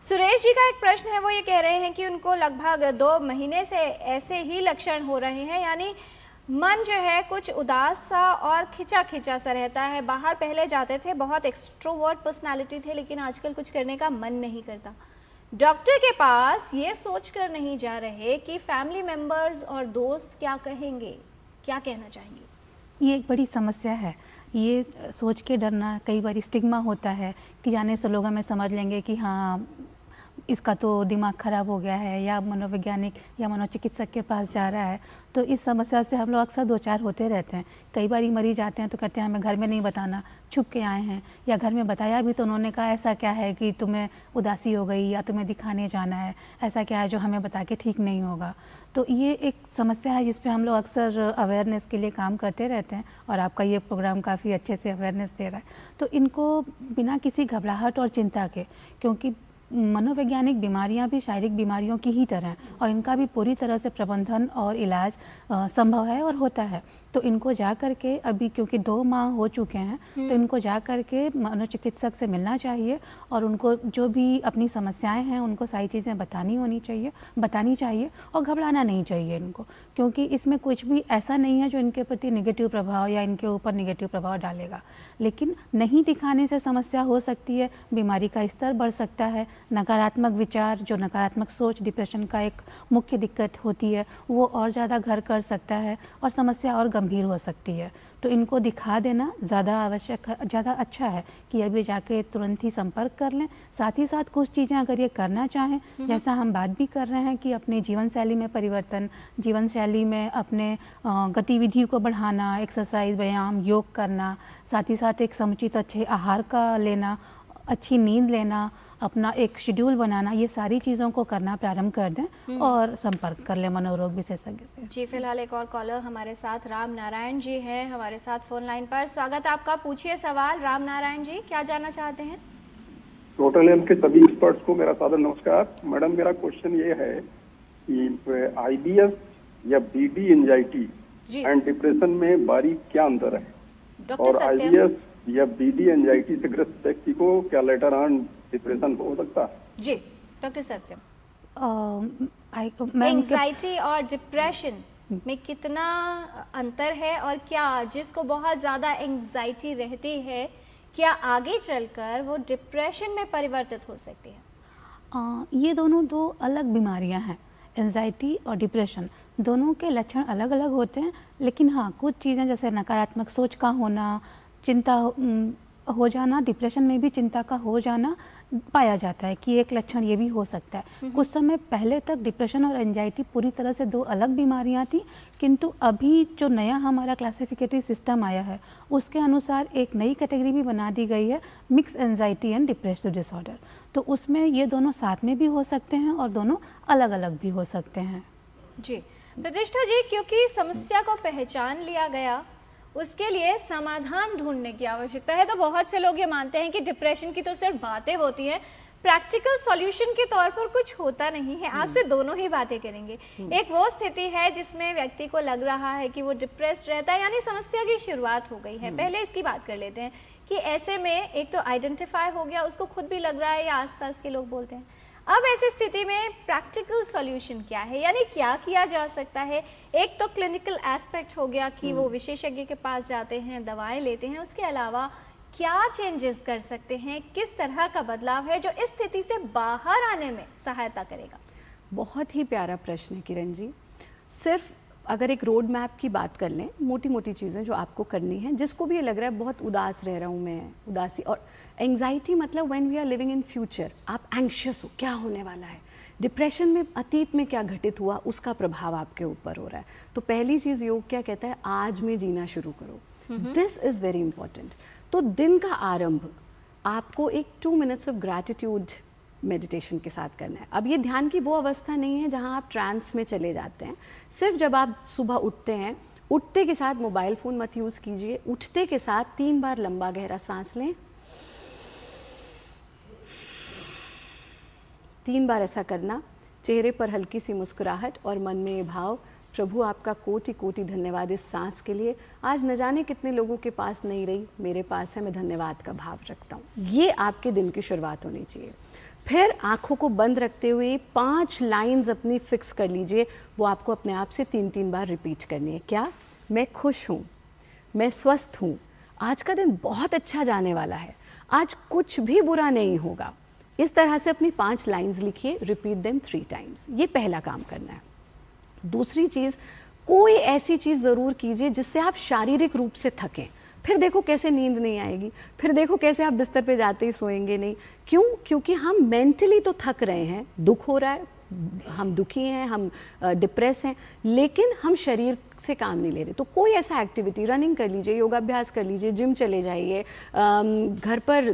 सुरेश जी का एक प्रश्न है, वो ये कह रहे हैं कि उनको लगभग 2 महीने से ऐसे ही लक्षण हो रहे हैं, यानी मन जो है कुछ उदास सा और खिंचा खिंचा सा रहता है। बाहर पहले जाते थे, बहुत एक्सट्रोवर्ट पर्सनालिटी थे, लेकिन आजकल कुछ करने का मन नहीं करता। डॉक्टर के पास ये सोचकर नहीं जा रहे कि फैमिली मेंबर्स और दोस्त क्या कहेंगे, क्या कहना चाहेंगे। ये एक बड़ी समस्या है। ये सोच के डरना, कई बार स्टिग्मा होता है कि जाने से लोग हमें समझ लेंगे कि हाँ इसका तो दिमाग ख़राब हो गया है, या मनोवैज्ञानिक या मनोचिकित्सक के पास जा रहा है। तो इस समस्या से हम लोग अक्सर 2-4 होते रहते हैं। कई बार मरीज आते हैं तो कहते हैं हमें घर में नहीं बताना, छुप के आए हैं, या घर में बताया भी तो उन्होंने कहा ऐसा क्या है कि तुम्हें उदासी हो गई या तुम्हें दिखाने जाना है, ऐसा क्या है जो हमें बता के ठीक नहीं होगा। तो ये एक समस्या है जिस पे हम लोग अक्सर अवेयरनेस के लिए काम करते रहते हैं, और आपका ये प्रोग्राम काफ़ी अच्छे से अवेयरनेस दे रहा है। तो इनको बिना किसी घबराहट और चिंता के, क्योंकि मनोवैज्ञानिक बीमारियां भी शारीरिक बीमारियों की ही तरह हैं, और इनका भी पूरी तरह से प्रबंधन और इलाज संभव है और होता है। तो इनको जा कर के, अभी क्योंकि 2 माह हो चुके हैं, तो इनको जा कर के मनोचिकित्सक से मिलना चाहिए, और उनको जो भी अपनी समस्याएं हैं उनको सारी चीज़ें बतानी चाहिए और घबराना नहीं चाहिए इनको, क्योंकि इसमें कुछ भी ऐसा नहीं है जो इनके प्रति निगेटिव प्रभाव या इनके ऊपर निगेटिव प्रभाव डालेगा। लेकिन नहीं दिखाने से समस्या हो सकती है, बीमारी का स्तर बढ़ सकता है, नकारात्मक विचार, जो नकारात्मक सोच डिप्रेशन का एक मुख्य दिक्कत होती है, वो और ज़्यादा घर कर सकता है और समस्या और गंभीर हो सकती है। तो इनको दिखा देना ज़्यादा अच्छा है कि अभी जाके तुरंत ही संपर्क कर लें। साथ ही साथ कुछ चीज़ें अगर ये करना चाहें, जैसा हम बात भी कर रहे हैं कि अपनी जीवन शैली में परिवर्तन, जीवन शैली में अपने गतिविधि को बढ़ाना, एक्सरसाइज, व्यायाम, योग करना, साथ ही साथ एक समुचित अच्छे आहार का लेना, अच्छी नींद लेना, अपना एक शेड्यूल बनाना, ये सारी चीज़ों को करना प्रारंभ कर दें और संपर्क कर लें मनोरोग विशेषज्ञ से। जी, फिलहाल एक और कॉलर हमारे साथ राम नारायण जी हैं हमारे साथ फोन लाइन पर। स्वागत आपका, पूछिए सवाल। राम नारायण जी, क्या जानना चाहते हैं? टोटल हेल्थ के सभी एक्सपर्ट्स को मेरा सादर नमस्कार। मैडम, मेरा क्वेश्चन ये है कि IBS या BD एंजाइटी एंड डिप्रेशन में बारीक क्या अंतर है, और IBS या BD एंजाइटी से ग्रस्त व्यक्ति को क्या लेटर ऑन डिप्रेशन हो सकता है? जी डॉक्टर सत्यम, मैं एंजाइटी और डिप्रेशन में कितना अंतर है, और क्या जिसको बहुत ज़्यादा एंजाइटी रहती है क्या आगे चलकर वो डिप्रेशन में परिवर्तित हो सकती है? ये दोनों 2 अलग बीमारियां हैं। एंजाइटी और डिप्रेशन दोनों के लक्षण अलग अलग होते हैं, लेकिन हाँ कुछ चीज़ें जैसे नकारात्मक सोच का होना, चिंता हो जाना, डिप्रेशन में भी चिंता का हो जाना पाया जाता है कि एक लक्षण ये भी हो सकता है। कुछ समय पहले तक डिप्रेशन और एंजाइटी पूरी तरह से 2 अलग बीमारियां थी, किंतु अभी जो नया हमारा क्लासिफिकेटरी सिस्टम आया है उसके अनुसार एक नई कैटेगरी भी बना दी गई है, mix anxiety and depressive disorder. तो उसमें ये दोनों साथ में भी हो सकते हैं और दोनों अलग अलग भी हो सकते हैं। जी प्रतिष्ठा जी, क्योंकि समस्या को पहचान लिया गया, उसके लिए समाधान ढूंढने की आवश्यकता है। तो बहुत से लोग ये मानते हैं कि डिप्रेशन की तो सिर्फ बातें होती हैं, प्रैक्टिकल सॉल्यूशन के तौर पर कुछ होता नहीं है। आपसे दोनों ही बातें करेंगे। एक वो स्थिति है जिसमें व्यक्ति को लग रहा है कि वो डिप्रेस्ड रहता है, यानी समस्या की शुरुआत हो गई है। पहले इसकी बात कर लेते हैं कि ऐसे में एक तो आइडेंटिफाई हो गया, उसको खुद भी लग रहा है या आसपास के लोग बोलते हैं। अब ऐसी स्थिति में प्रैक्टिकल सॉल्यूशन क्या है, यानी क्या किया जा सकता है? एक तो क्लिनिकल एस्पेक्ट हो गया कि वो विशेषज्ञ के पास जाते हैं, दवाएं लेते हैं, उसके अलावा क्या चेंजेस कर सकते हैं, किस तरह का बदलाव है जो इस स्थिति से बाहर आने में सहायता करेगा? बहुत ही प्यारा प्रश्न है किरण जी। सिर्फ अगर एक रोड मैप की बात कर लें, मोटी मोटी चीज़ें जो आपको करनी है, जिसको भी ये लग रहा है बहुत उदास रह रहा हूँ मैं, उदासी और एंग्जाइटी मतलब when we are living in future, आप एंग्शियस हो क्या होने वाला है। डिप्रेशन में अतीत में क्या घटित हुआ उसका प्रभाव आपके ऊपर हो रहा है। तो पहली चीज़ योग क्या कहता है, आज में जीना शुरू करो। This is very important. तो दिन का आरंभ आपको एक 2 मिनट्स ऑफ ग्रैटिट्यूड मेडिटेशन के साथ करना है। अब ये ध्यान की वो अवस्था नहीं है जहाँ आप ट्रांस में चले जाते हैं। सिर्फ जब आप सुबह उठते हैं, उठते के साथ मोबाइल फ़ोन मत यूज़ कीजिए। उठते के साथ 3 बार लंबा गहरा सांस लें, 3 बार ऐसा करना, चेहरे पर हल्की सी मुस्कुराहट और मन में ये भाव, प्रभु आपका कोटि कोटि धन्यवाद इस सांस के लिए। आज न जाने कितने लोगों के पास नहीं रही, मेरे पास है, मैं धन्यवाद का भाव रखता हूँ। ये आपके दिन की शुरुआत होनी चाहिए। फिर आँखों को बंद रखते हुए 5 लाइन्स अपनी फिक्स कर लीजिए। वो आपको अपने आप से 3-3 बार रिपीट करनी है। क्या? मैं खुश हूँ, मैं स्वस्थ हूँ, आज का दिन बहुत अच्छा जाने वाला है, आज कुछ भी बुरा नहीं होगा। इस तरह से अपनी 5 लाइन्स लिखिए, रिपीट देम 3 टाइम्स। ये पहला काम करना है। दूसरी चीज़, कोई ऐसी चीज़ ज़रूर कीजिए जिससे आप शारीरिक रूप से थकें। फिर देखो कैसे नींद नहीं आएगी, फिर देखो कैसे आप बिस्तर पे जाते ही सोएंगे नहीं। क्यों? क्योंकि हम मेंटली तो थक रहे हैं, दुख हो रहा है, हम दुखी हैं, हम डिप्रेस हैं, लेकिन हम शरीर से काम नहीं ले रहे। तो कोई ऐसा एक्टिविटी, रनिंग कर लीजिए, योगाभ्यास कर लीजिए, जिम चले जाइए, घर पर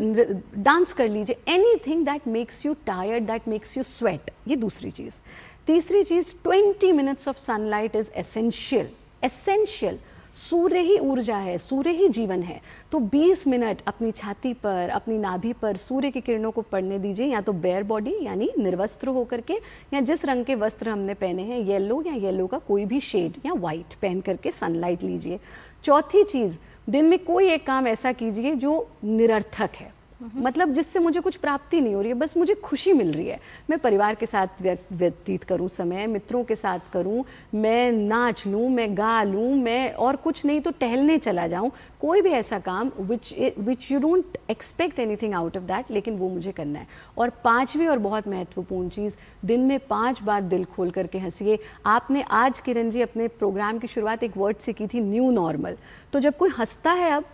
डांस कर लीजिए, anything that makes you tired, that makes you sweat. ये दूसरी चीज़। तीसरी चीज़, 20 minutes of sunlight is essential. Essential. सूर्य ही ऊर्जा है, सूर्य ही जीवन है। तो 20 मिनट अपनी छाती पर, अपनी नाभि पर सूर्य की किरणों को पड़ने दीजिए, या तो बेयर बॉडी यानी निर्वस्त्र होकर के, या जिस रंग के वस्त्र हमने पहने हैं, येलो या येलो का कोई भी शेड या वाइट पहन करके सनलाइट लीजिए। चौथी चीज़, दिन में कोई एक काम ऐसा कीजिए जो निरर्थक है, मतलब जिससे मुझे कुछ प्राप्ति नहीं हो रही है, बस मुझे खुशी मिल रही है। मैं परिवार के साथ व्यतीत करूं समय, मित्रों के साथ करूं, मैं नाच लूं, मैं गा लूं, मैं और कुछ नहीं तो टहलने चला जाऊं। कोई भी ऐसा काम which you don't expect anything out of that, लेकिन वो मुझे करना है। और 5वीं और बहुत महत्वपूर्ण चीज़, दिन में 5 बार दिल खोल करके हंसिए। आपने आज किरण जी अपने प्रोग्राम की शुरुआत एक वर्ड से की थी, न्यू नॉर्मल। तो जब कोई हंसता है अब,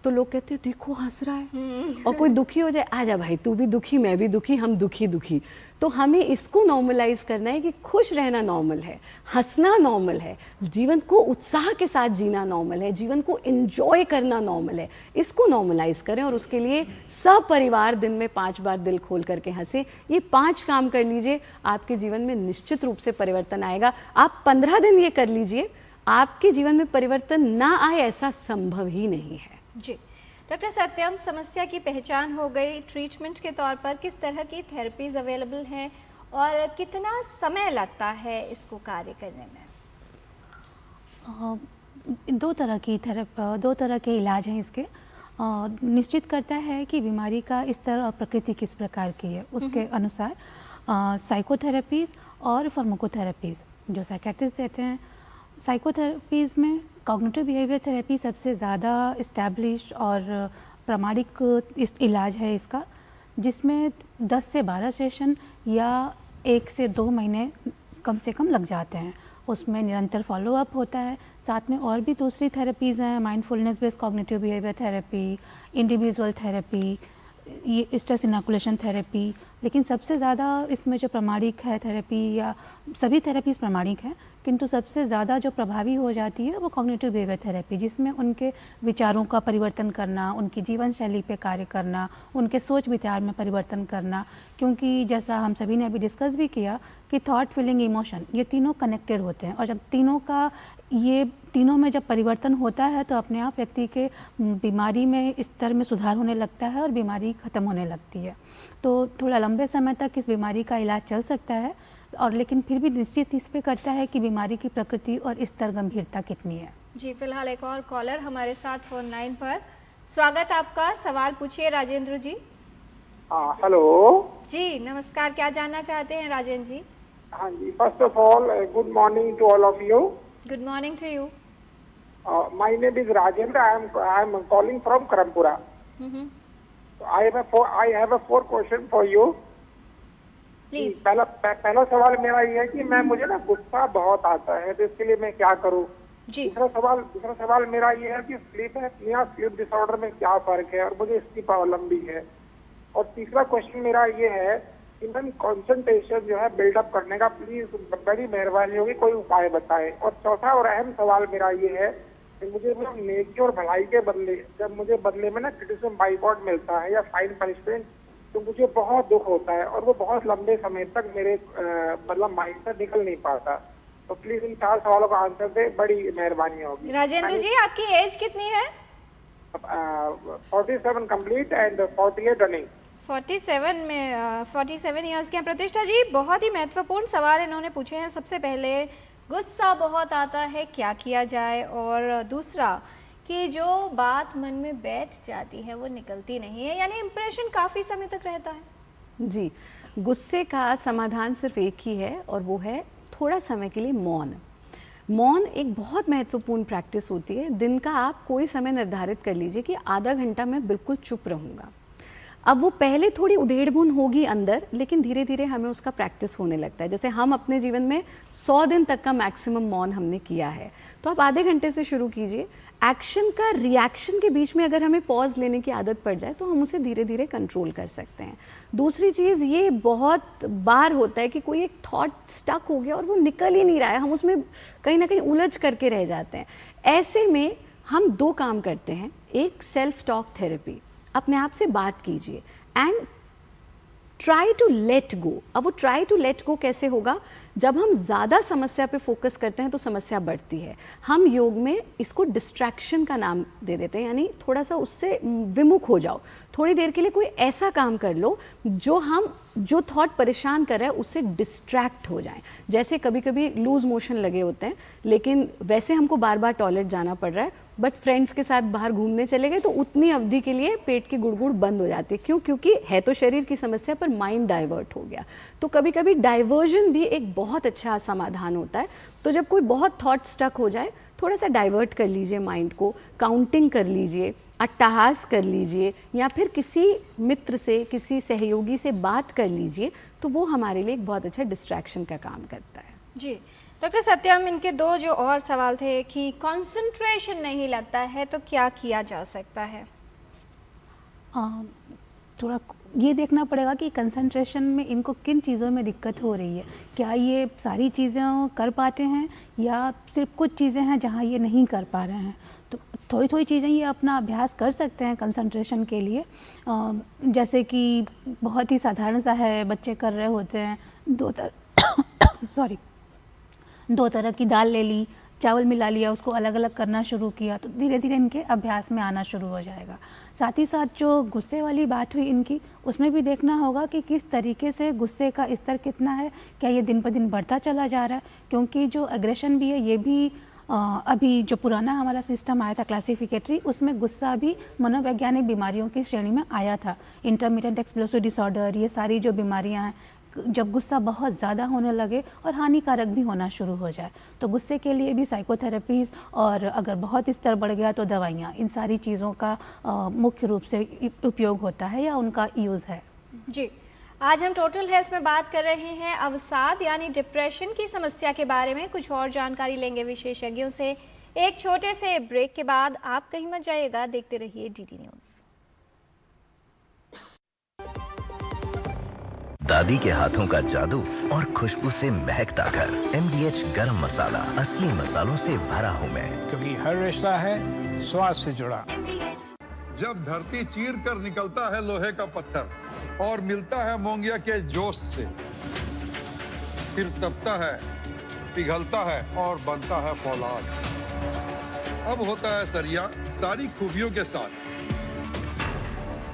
तो लोग कहते हैं देखो हंस रहा है, और कोई दुखी हो जाए, आजा भाई तू भी दुखी, मैं भी दुखी, हम दुखी दुखी। तो हमें इसको नॉर्मलाइज करना है कि खुश रहना नॉर्मल है, हंसना नॉर्मल है, जीवन को उत्साह के साथ जीना नॉर्मल है, जीवन को एंजॉय करना नॉर्मल है। इसको नॉर्मलाइज करें और उसके लिए सब परिवार दिन में 5 बार दिल खोल करके हंसे। ये 5 काम कर लीजिए, आपके जीवन में निश्चित रूप से परिवर्तन आएगा। आप 15 दिन ये कर लीजिए, आपके जीवन में परिवर्तन ना आए ऐसा संभव ही नहीं है। जी डॉक्टर सत्यम, समस्या की पहचान हो गई, ट्रीटमेंट के तौर पर किस तरह की थेरेपीज अवेलेबल हैं और कितना समय लगता है इसको कार्य करने में? 2 तरह के इलाज हैं इसके। निश्चित करता है कि बीमारी का स्तर और प्रकृति किस प्रकार की है, उसके अनुसार साइकोथेरेपीज़ और फार्माकोथेरेपीज़ जो साइकेट्रिस्ट देते हैं। साइकोथेरेपीज़ में कॉग्निटिव बिहेवियर थेरेपी सबसे ज़्यादा इस्टेब्लिश और प्रामाणिक इस इलाज है इसका, जिसमें 10 से 12 सेशन या 1 से 2 महीने कम से कम लग जाते हैं। उसमें निरंतर फॉलोअप होता है। साथ में और भी दूसरी थेरेपीज़ हैं, mindfulness based cognitive behaviour therapy, individual therapy, ये स्ट्रेस इनोकुलेशन थेरेपी। लेकिन सबसे ज़्यादा इसमें जो प्रामाणिक है थेरेपी, या सभी थेरेपीज़ प्रामाणिक हैं, किंतु सबसे ज़्यादा जो प्रभावी हो जाती है वो कॉग्निटिव बिहेवियर थेरेपी, जिसमें उनके विचारों का परिवर्तन करना, उनकी जीवन शैली पे कार्य करना, उनके सोच विचार में परिवर्तन करना। क्योंकि जैसा हम सभी ने अभी डिस्कस भी किया कि थॉट, फीलिंग, इमोशन, ये तीनों कनेक्टेड होते हैं, और जब तीनों में जब परिवर्तन होता है तो अपने आप व्यक्ति के बीमारी में स्तर में सुधार होने लगता है और बीमारी ख़त्म होने लगती है। तो थोड़ा लंबे समय तक इस बीमारी का इलाज चल सकता है, और लेकिन फिर भी निश्चित इस पे करता है कि बीमारी की प्रकृति और स्तर गंभीरता कितनी है। जी फिलहाल एक और कॉलर हमारे साथ फोन लाइन पर। स्वागत आपका, सवाल पूछिए राजेंद्र जी। हाँ हेलो जी नमस्कार, क्या जानना चाहते हैं राजेंद्र जी? हाँ जी, first of all good morning to all of you. Good morning to you. My name is Rajendra, I am calling from Karampura. I have a 4 question for you. Please. पहला सवाल मेरा ये है कि मुझे ना गुस्सा बहुत आता है, तो इसके लिए मैं क्या करूँ? दूसरा सवाल मेरा ये है कि स्लीप एपनिया, स्लीप डिसऑर्डर में क्या फर्क है, और मुझे इसकी प्रॉब्लम भी है। और तीसरा क्वेश्चन मेरा ये है कि मैम कंसंट्रेशन जो है बिल्डअप करने का प्लीज बड़ी मेहरबानी होगी कोई उपाय बताएं। और चौथा और अहम सवाल मेरा ये है कि मुझे नेकी और भलाई के बदले, जब मुझे बदले में ना क्रिटिसिज्म, बाइकआउट मिलता है या फाइन पनिशमेंट, तो मुझे बहुत दुख होता है और वो बहुत लंबे समय तक मेरे मतलब माइंड से निकल नहीं पाता। तो प्लीज इन 4 सवालों का आंसर दे, बड़ी मेहरबानी होगी। राजेंद्र जी, आपकी एज कितनी है? 47 कंप्लीट एंड 48 रनिंग। 47 ईयर्स के हैं। प्रतिष्ठा जी, बहुत ही महत्वपूर्ण सवाल इन्होंने पूछे हैं। सबसे पहले, गुस्सा बहुत आता है, क्या किया जाए? और दूसरा कि जो बात मन में बैठ जाती है वो निकलती नहीं है, यानी इम्प्रेशन काफ़ी समय तक रहता है। जी, गुस्से का समाधान सिर्फ एक ही है और वो है थोड़ा समय के लिए मौन। मौन एक बहुत महत्वपूर्ण प्रैक्टिस होती है। दिन का आप कोई समय निर्धारित कर लीजिए कि आधा घंटा मैं बिल्कुल चुप रहूँगा। अब वो पहले थोड़ी उधेड़-बुन होगी अंदर, लेकिन धीरे धीरे हमें उसका प्रैक्टिस होने लगता है। जैसे हम अपने जीवन में 100 दिन तक का मैक्सिमम मौन हमने किया है, तो आप आधे घंटे से शुरू कीजिए। एक्शन का रिएक्शन के बीच में अगर हमें पॉज लेने की आदत पड़ जाए तो हम उसे धीरे धीरे कंट्रोल कर सकते हैं। दूसरी चीज़, ये बहुत बार होता है कि कोई एक थॉट स्टक हो गया और वो निकल ही नहीं रहा है, हम उसमें कहीं ना कहीं उलझ करके रह जाते हैं। ऐसे में हम 2 काम करते हैं। एक, सेल्फ टॉक थेरेपी, अपने आप से बात कीजिए and try to let go. अब वो ट्राई टू लेट गो कैसे होगा? जब हम ज़्यादा समस्या पे फोकस करते हैं तो समस्या बढ़ती है। हम योग में इसको डिस्ट्रैक्शन का नाम दे देते हैं, यानी थोड़ा सा उससे विमुख हो जाओ। थोड़ी देर के लिए कोई ऐसा काम कर लो जो थॉट परेशान कर रहा है उससे डिस्ट्रैक्ट हो जाएं। जैसे कभी कभी लूज मोशन लगे होते हैं, लेकिन वैसे हमको बार बार टॉयलेट जाना पड़ रहा है, बट फ्रेंड्स के साथ बाहर घूमने चले गए तो उतनी अवधि के लिए पेट की गुड़गुड़ बंद हो जाती है। क्यों? क्योंकि है तो शरीर की समस्या पर माइंड डाइवर्ट हो गया। तो कभी कभी डाइवर्जन भी एक बहुत अच्छा समाधान होता है। तो जब कोई बहुत थॉट स्टक हो जाए, थोड़ा सा डाइवर्ट कर लीजिए माइंड को, काउंटिंग कर लीजिए, अट्टहास कर लीजिए, या फिर किसी मित्र से, किसी सहयोगी से बात कर लीजिए, तो वो हमारे लिए एक बहुत अच्छा डिस्ट्रैक्शन का काम करता है। जी डॉक्टर सत्यम, इनके 2 जो और सवाल थे कि कंसंट्रेशन नहीं लगता है तो क्या किया जा सकता है? थोड़ा ये देखना पड़ेगा कि कंसंट्रेशन में इनको किन चीज़ों में दिक्कत हो रही है। क्या ये सारी चीज़ें कर पाते हैं या सिर्फ कुछ चीज़ें हैं जहाँ ये नहीं कर पा रहे हैं? तो थोड़ी थोड़ी चीज़ें ये अपना अभ्यास कर सकते हैं कंसंट्रेशन के लिए। जैसे कि बहुत ही साधारण सा है, बच्चे कर रहे होते हैं 2 तरह की दाल ले ली, चावल मिला लिया, उसको अलग अलग करना शुरू किया, तो धीरे धीरे इनके अभ्यास में आना शुरू हो जाएगा। साथ ही साथ जो गुस्से वाली बात हुई इनकी, उसमें भी देखना होगा कि किस तरीके से गुस्से का स्तर कितना है, क्या ये दिन पर दिन बढ़ता चला जा रहा है? क्योंकि जो एग्रेशन भी है ये भी अभी जो पुराना हमारा सिस्टम आया था क्लासिफिकेटरी, उसमें गुस्सा भी मनोवैज्ञानिक बीमारियों की श्रेणी में आया था। इंटरमिटेंट एक्सप्लोसिव डिसऑर्डर, ये सारी जो बीमारियां हैं, जब गुस्सा बहुत ज़्यादा होने लगे और हानिकारक भी होना शुरू हो जाए, तो गुस्से के लिए भी साइकोथेरेपीज़, और अगर बहुत स्तर बढ़ गया तो दवाइयाँ, इन सारी चीज़ों का मुख्य रूप से उपयोग होता है या उनका यूज़ है। जी, आज हम टोटल हेल्थ में बात कर रहे हैं अवसाद यानी डिप्रेशन की समस्या के बारे में। कुछ और जानकारी लेंगे विशेषज्ञों से। एक छोटे से ब्रेक के बाद आप कहीं मत जाइएगा, देखते रहिए डीडी न्यूज़। दादी के हाथों का जादू और खुशबू से महकता घर। MDH गरम मसाला, असली मसालों से भरा हूँ मैं, क्योंकि हर रिश्ता है स्वाद से जुड़ा। जब धरती चीर कर निकलता है लोहे का पत्थर और मिलता है मोंगिया के जोश से, फिर तपता है, पिघलता है और बनता है फौलाद। अब होता है सरिया सारी खूबियों के साथ।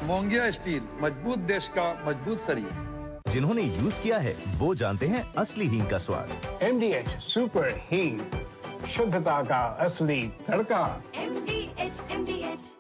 मोंगिया स्टील, मजबूत देश का मजबूत सरिया। जिन्होंने यूज किया है वो जानते हैं असली हींग का स्वाद। MDH सुपर हींग, शुद्धता का असली तड़का। MDH।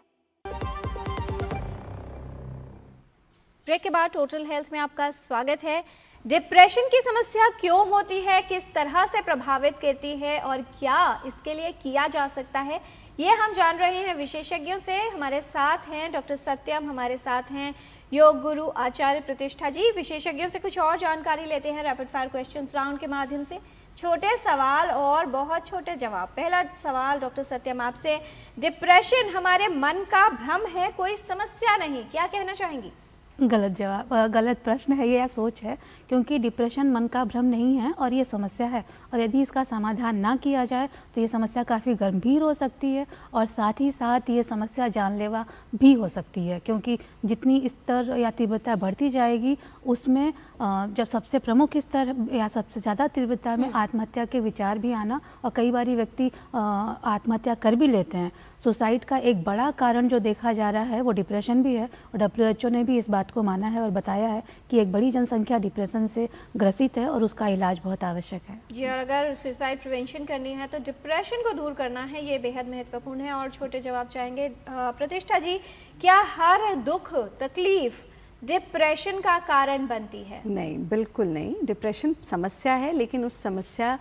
ब्रेक के बाद टोटल हेल्थ में आपका स्वागत है। डिप्रेशन की समस्या क्यों होती है, किस तरह से प्रभावित करती है और क्या इसके लिए किया जा सकता है, ये हम जान रहे हैं विशेषज्ञों से। हमारे साथ हैं डॉक्टर सत्यम, हमारे साथ हैं योग गुरु आचार्य प्रतिष्ठा जी। विशेषज्ञों से कुछ और जानकारी लेते हैं रैपिड फायर क्वेश्चंस राउंड के माध्यम से। छोटे सवाल और बहुत छोटे जवाब। पहला सवाल डॉक्टर सत्यम आपसे, डिप्रेशन हमारे मन का भ्रम है, कोई समस्या नहीं, क्या कहना चाहेंगी? गलत जवाब, गलत प्रश्न है ये या सोच है, क्योंकि डिप्रेशन मन का भ्रम नहीं है और ये समस्या है, और यदि इसका समाधान ना किया जाए तो ये समस्या काफ़ी गंभीर हो सकती है और साथ ही साथ ये समस्या जानलेवा भी हो सकती है, क्योंकि जितनी स्तर या तीव्रता बढ़ती जाएगी उसमें जब सबसे प्रमुख स्तर या सबसे ज़्यादा तीव्रता में आत्महत्या के विचार भी आना, और कई बार व्यक्ति आत्महत्या कर भी लेते हैं। सुसाइड का एक बड़ा कारण जो देखा जा रहा है वो डिप्रेशन भी है, और WHO ने भी इस बात को माना है और बताया है कि एक बड़ी जनसंख्या डिप्रेशन से ग्रसित है और उसका इलाज बहुत आवश्यक है। जी, और अगर सुसाइड प्रिवेंशन करनी है तो डिप्रेशन को दूर करना है, ये बेहद महत्वपूर्ण है। और छोटे जवाब चाहेंगे प्रतिष्ठा जी, क्या हर दुख तकलीफ डिप्रेशन का कारण बनती है? नहीं, बिल्कुल नहीं। डिप्रेशन समस्या है, लेकिन उस समस्या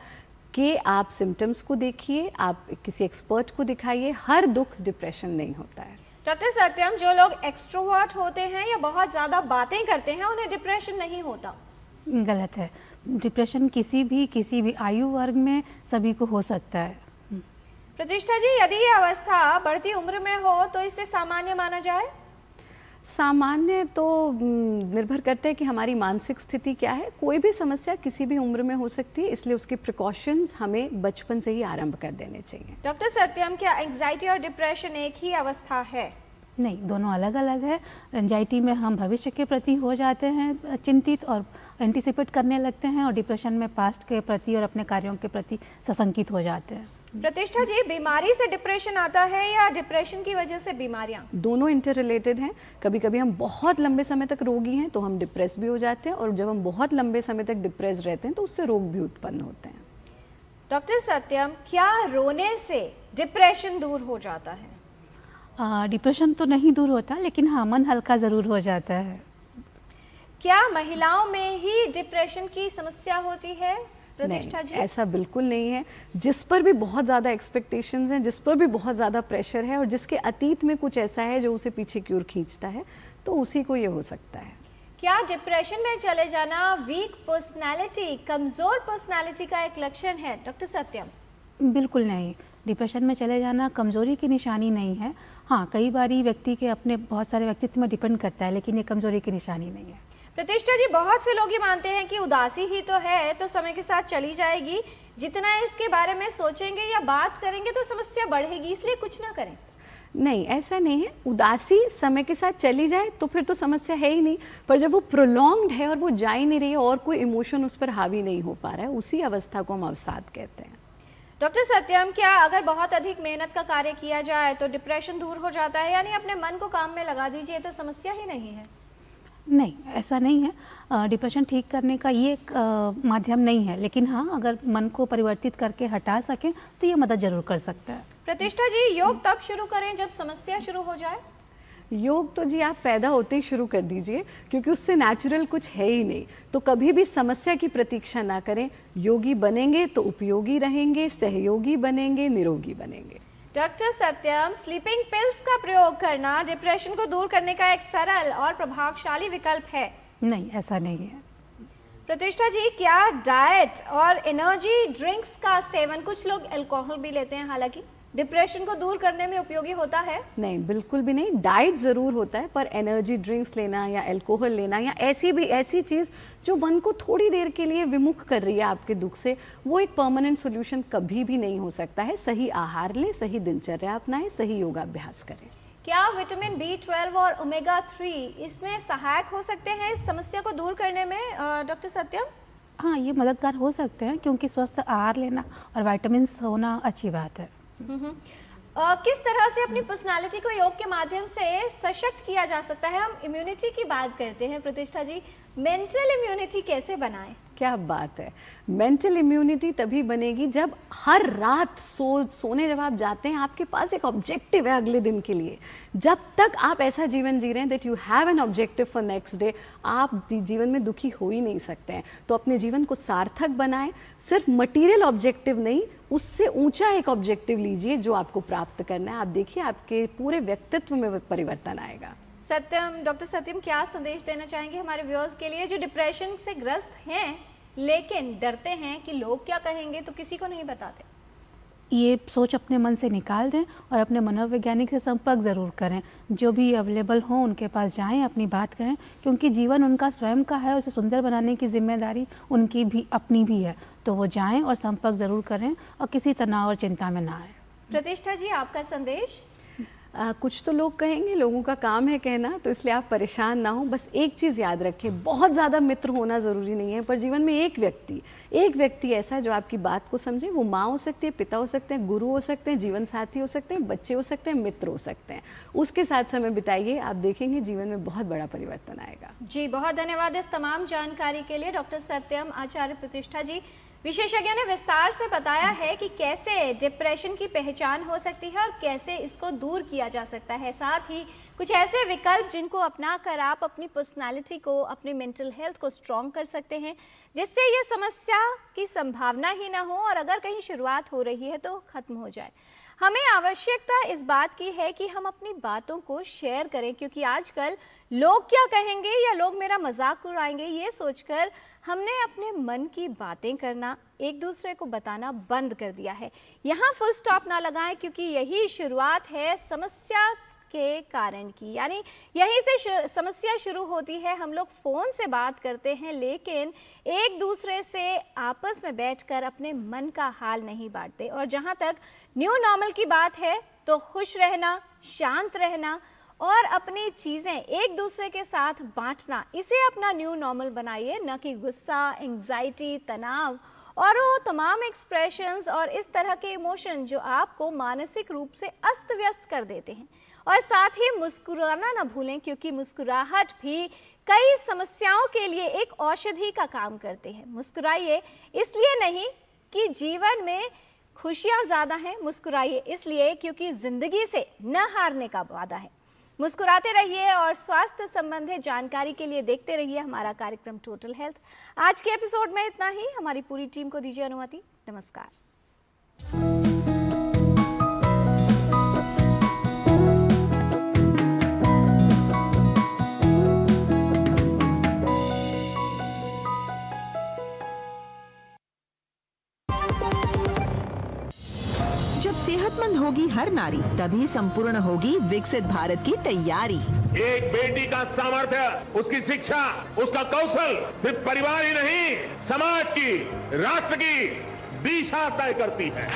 के आप सिम्टम्स को देखिए, आप किसी एक्सपर्ट को दिखाइए। हर दुख डिप्रेशन नहीं होता है। डॉक्टर सत्यम, जो लोग एक्सट्रोवर्ट होते हैं या बहुत ज़्यादा बातें करते हैं उन्हें डिप्रेशन नहीं होता? गलत है। डिप्रेशन किसी भी आयु वर्ग में सभी को हो सकता है। प्रतिष्ठा जी, यदि ये अवस्था बढ़ती उम्र में हो तो इसे सामान्य माना जाए? सामान्य तो निर्भर करता है कि हमारी मानसिक स्थिति क्या है। कोई भी समस्या किसी भी उम्र में हो सकती है, इसलिए उसके प्रिकॉशंस हमें बचपन से ही आरंभ कर देने चाहिए। डॉक्टर सत्यम, क्या एंजाइटी और डिप्रेशन एक ही अवस्था है? नहीं, दोनों अलग अलग है। एंजाइटी में हम भविष्य के प्रति हो जाते हैं चिंतित और एंटिसिपेट करने लगते हैं, और डिप्रेशन में पास्ट के प्रति और अपने कार्यों के प्रति सशंकित हो जाते हैं। प्रतिष्ठा जी, बीमारी से डिप्रेशन आता है या डिप्रेशन की वजह से बीमारियां? दोनों इंटर रिलेटेड हैं। कभी कभी हम बहुत लंबे समय तक रोगी हैं तो हम डिप्रेस भी हो जाते हैं, और जब हम बहुत लंबे समय तक डिप्रेस रहते हैं तो उससे रोग भी उत्पन्न होते हैं। डॉक्टर सत्यम, क्या रोने से डिप्रेशन दूर हो जाता है? डिप्रेशन तो नहीं दूर होता, लेकिन हाँ, मन हल्का ज़रूर हो जाता है। क्या महिलाओं में ही डिप्रेशन की समस्या होती है प्रतिष्ठा जी? ऐसा बिल्कुल नहीं है। जिस पर भी बहुत ज़्यादा एक्सपेक्टेशंस हैं, जिस पर भी बहुत ज़्यादा प्रेशर है, और जिसके अतीत में कुछ ऐसा है जो उसे पीछे की ओर खींचता है, तो उसी को ये हो सकता है। क्या डिप्रेशन में चले जाना वीक पर्सनालिटी, कमज़ोर पर्सनालिटी का एक लक्षण है डॉक्टर सत्यम? बिल्कुल नहीं। डिप्रेशन में चले जाना कमज़ोरी की निशानी नहीं है। हाँ, कई बारी व्यक्ति के अपने बहुत सारे व्यक्तित्व में डिपेंड करता है, लेकिन ये कमज़ोरी की निशानी नहीं है। प्रतिष्ठा जी, बहुत से लोग ये मानते हैं कि उदासी ही तो है, तो समय के साथ चली जाएगी, जितना इसके बारे में सोचेंगे या बात करेंगे तो समस्या बढ़ेगी, इसलिए कुछ ना करें। नहीं, ऐसा नहीं है। उदासी समय के साथ चली जाए तो फिर तो समस्या है ही नहीं, पर जब वो प्रोलॉन्ग्ड है और वो जा ही नहीं रही है और कोई इमोशन उस पर हावी नहीं हो पा रहा है, उसी अवस्था को हम अवसाद कहते हैं। डॉक्टर सत्यम, क्या अगर बहुत अधिक मेहनत का कार्य किया जाए तो डिप्रेशन दूर हो जाता है? यानी अपने मन को काम में लगा दीजिए तो समस्या ही नहीं है? नहीं, ऐसा नहीं है। डिप्रेशन ठीक करने का ये एक माध्यम नहीं है, लेकिन हाँ, अगर मन को परिवर्तित करके हटा सकें तो ये मदद जरूर कर सकता है। प्रतिष्ठा जी, योग तब शुरू करें जब समस्या शुरू हो जाए? योग तो जी आप पैदा होते ही शुरू कर दीजिए, क्योंकि उससे नेचुरल कुछ है ही नहीं। तो कभी भी समस्या की प्रतीक्षा ना करें। योगी बनेंगे तो उपयोगी रहेंगे, सहयोगी बनेंगे, निरोगी बनेंगे। डॉक्टर सत्यम, स्लीपिंग पिल्स का प्रयोग करना डिप्रेशन को दूर करने का एक सरल और प्रभावशाली विकल्प है? नहीं, ऐसा नहीं है। प्रतिष्ठा जी, क्या डाइट और एनर्जी ड्रिंक्स का सेवन, कुछ लोग अल्कोहल भी लेते हैं, हालांकि डिप्रेशन को दूर करने में उपयोगी होता है? नहीं, बिल्कुल भी नहीं। डाइट ज़रूर होता है, पर एनर्जी ड्रिंक्स लेना या अल्कोहल लेना या ऐसी चीज़ जो मन को थोड़ी देर के लिए विमुख कर रही है आपके दुख से, वो एक परमानेंट सॉल्यूशन कभी भी नहीं हो सकता है। सही आहार लें, सही दिनचर्या अपनाएं, सही योगाभ्यास करें। क्या विटामिन B12 और ओमेगा 3 इसमें सहायक हो सकते हैं इस समस्या को दूर करने में डॉक्टर सत्यम? हाँ, ये मददगार हो सकते हैं, क्योंकि स्वस्थ आहार लेना और विटामिन होना अच्छी बात है। किस तरह से अपनी पर्सनालिटी को योग के माध्यम से सशक्त किया जा सकता है? हम इम्यूनिटी की बात करते हैं प्रतिष्ठा जी, मेंटल इम्यूनिटी कैसे बनाएं? क्या बात है। मेंटल इम्यूनिटी तभी बनेगी जब हर रात सोने जब आप जाते हैं आपके पास एक ऑब्जेक्टिव है अगले दिन के लिए। जब तक आप ऐसा जीवन जी रहे हैं that you have an objective for next day, आप जीवन में दुखी हो ही नहीं सकते हैं। तो अपने जीवन को सार्थक बनाएं। सिर्फ मटीरियल ऑब्जेक्टिव नहीं, उससे ऊंचा एक ऑब्जेक्टिव लीजिए जो आपको प्राप्त करना है। आप देखिए आपके पूरे व्यक्तित्व में परिवर्तन आएगा। सत्यम, डॉक्टर सत्यम, क्या संदेश देना चाहेंगे हमारे व्यूअर्स के लिए जो डिप्रेशन से ग्रस्त हैं लेकिन डरते हैं कि लोग क्या कहेंगे, तो किसी को नहीं बताते? ये सोच अपने मन से निकाल दें और अपने मनोवैज्ञानिक से संपर्क ज़रूर करें। जो भी अवेलेबल हों उनके पास जाएं, अपनी बात करें, क्योंकि जीवन उनका स्वयं का है, उसे सुंदर बनाने की जिम्मेदारी उनकी भी अपनी भी है। तो वो जाएं और संपर्क ज़रूर करें और किसी तनाव और चिंता में ना आए। प्रतिष्ठा जी, आपका संदेश? कुछ तो लोग कहेंगे, लोगों का काम है कहना, तो इसलिए आप परेशान ना हो। बस एक चीज़ याद रखें, बहुत ज़्यादा मित्र होना ज़रूरी नहीं है, पर जीवन में एक व्यक्ति ऐसा जो आपकी बात को समझे। वो माँ हो सकती है, पिता हो सकते हैं, गुरु हो सकते हैं, जीवन साथी हो सकते हैं, बच्चे हो सकते हैं, मित्र हो सकते हैं। उसके साथ समय बिताइए, आप देखेंगे जीवन में बहुत बड़ा परिवर्तन आएगा। जी, बहुत धन्यवाद इस तमाम जानकारी के लिए डॉक्टर सत्यम आचार्य प्रतिष्ठा जी। विशेषज्ञों ने विस्तार से बताया है कि कैसे डिप्रेशन की पहचान हो सकती है और कैसे इसको दूर किया जा सकता है। साथ ही कुछ ऐसे विकल्प जिनको अपनाकर आप अपनी पर्सनालिटी को, अपनी मेंटल हेल्थ को स्ट्रॉन्ग कर सकते हैं, जिससे ये समस्या की संभावना ही ना हो और अगर कहीं शुरुआत हो रही है तो खत्म हो जाए। हमें आवश्यकता इस बात की है कि हम अपनी बातों को शेयर करें, क्योंकि आजकल लोग क्या कहेंगे या लोग मेरा मजाक उड़ाएंगे ये सोचकर हमने अपने मन की बातें करना, एक दूसरे को बताना बंद कर दिया है। यहाँ फुल स्टॉप ना लगाएं, क्योंकि यही शुरुआत है समस्या के कारण की। यानी यहीं से समस्या शुरू होती है। हम लोग फ़ोन से बात करते हैं, लेकिन एक दूसरे से आपस में बैठकर अपने मन का हाल नहीं बांटते। और जहाँ तक न्यू नॉर्मल की बात है, तो खुश रहना, शांत रहना और अपनी चीज़ें एक दूसरे के साथ बांटना, इसे अपना न्यू नॉर्मल बनाइए, न कि गुस्सा, एंग्जाइटी, तनाव और वो तमाम एक्सप्रेशंस और इस तरह के इमोशन जो आपको मानसिक रूप से अस्त व्यस्त कर देते हैं। और साथ ही मुस्कुराना ना भूलें, क्योंकि मुस्कुराहट भी कई समस्याओं के लिए एक औषधि का काम करते हैं। मुस्कुराइए इसलिए नहीं कि जीवन में खुशियाँ ज़्यादा हैं, मुस्कुराइए इसलिए क्योंकि ज़िंदगी से न हारने का वादा है। मुस्कुराते रहिए और स्वास्थ्य संबंधित जानकारी के लिए देखते रहिए हमारा कार्यक्रम टोटल हेल्थ। आज के एपिसोड में इतना ही। हमारी पूरी टीम को दीजिए अनुमति। नमस्कार। जब सेहतमंद होगी हर नारी, तभी संपूर्ण होगी विकसित भारत की तैयारी। एक बेटी का सामर्थ्य, उसकी शिक्षा, उसका कौशल सिर्फ परिवार ही नहीं, समाज की, राष्ट्र की दिशा तय करती है।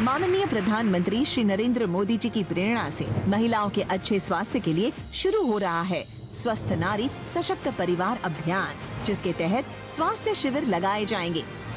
माननीय प्रधानमंत्री श्री नरेंद्र मोदी जी की प्रेरणा से महिलाओं के अच्छे स्वास्थ्य के लिए शुरू हो रहा है स्वस्थ नारी सशक्त परिवार अभियान, जिसके तहत स्वास्थ्य शिविर लगाए जाएंगे।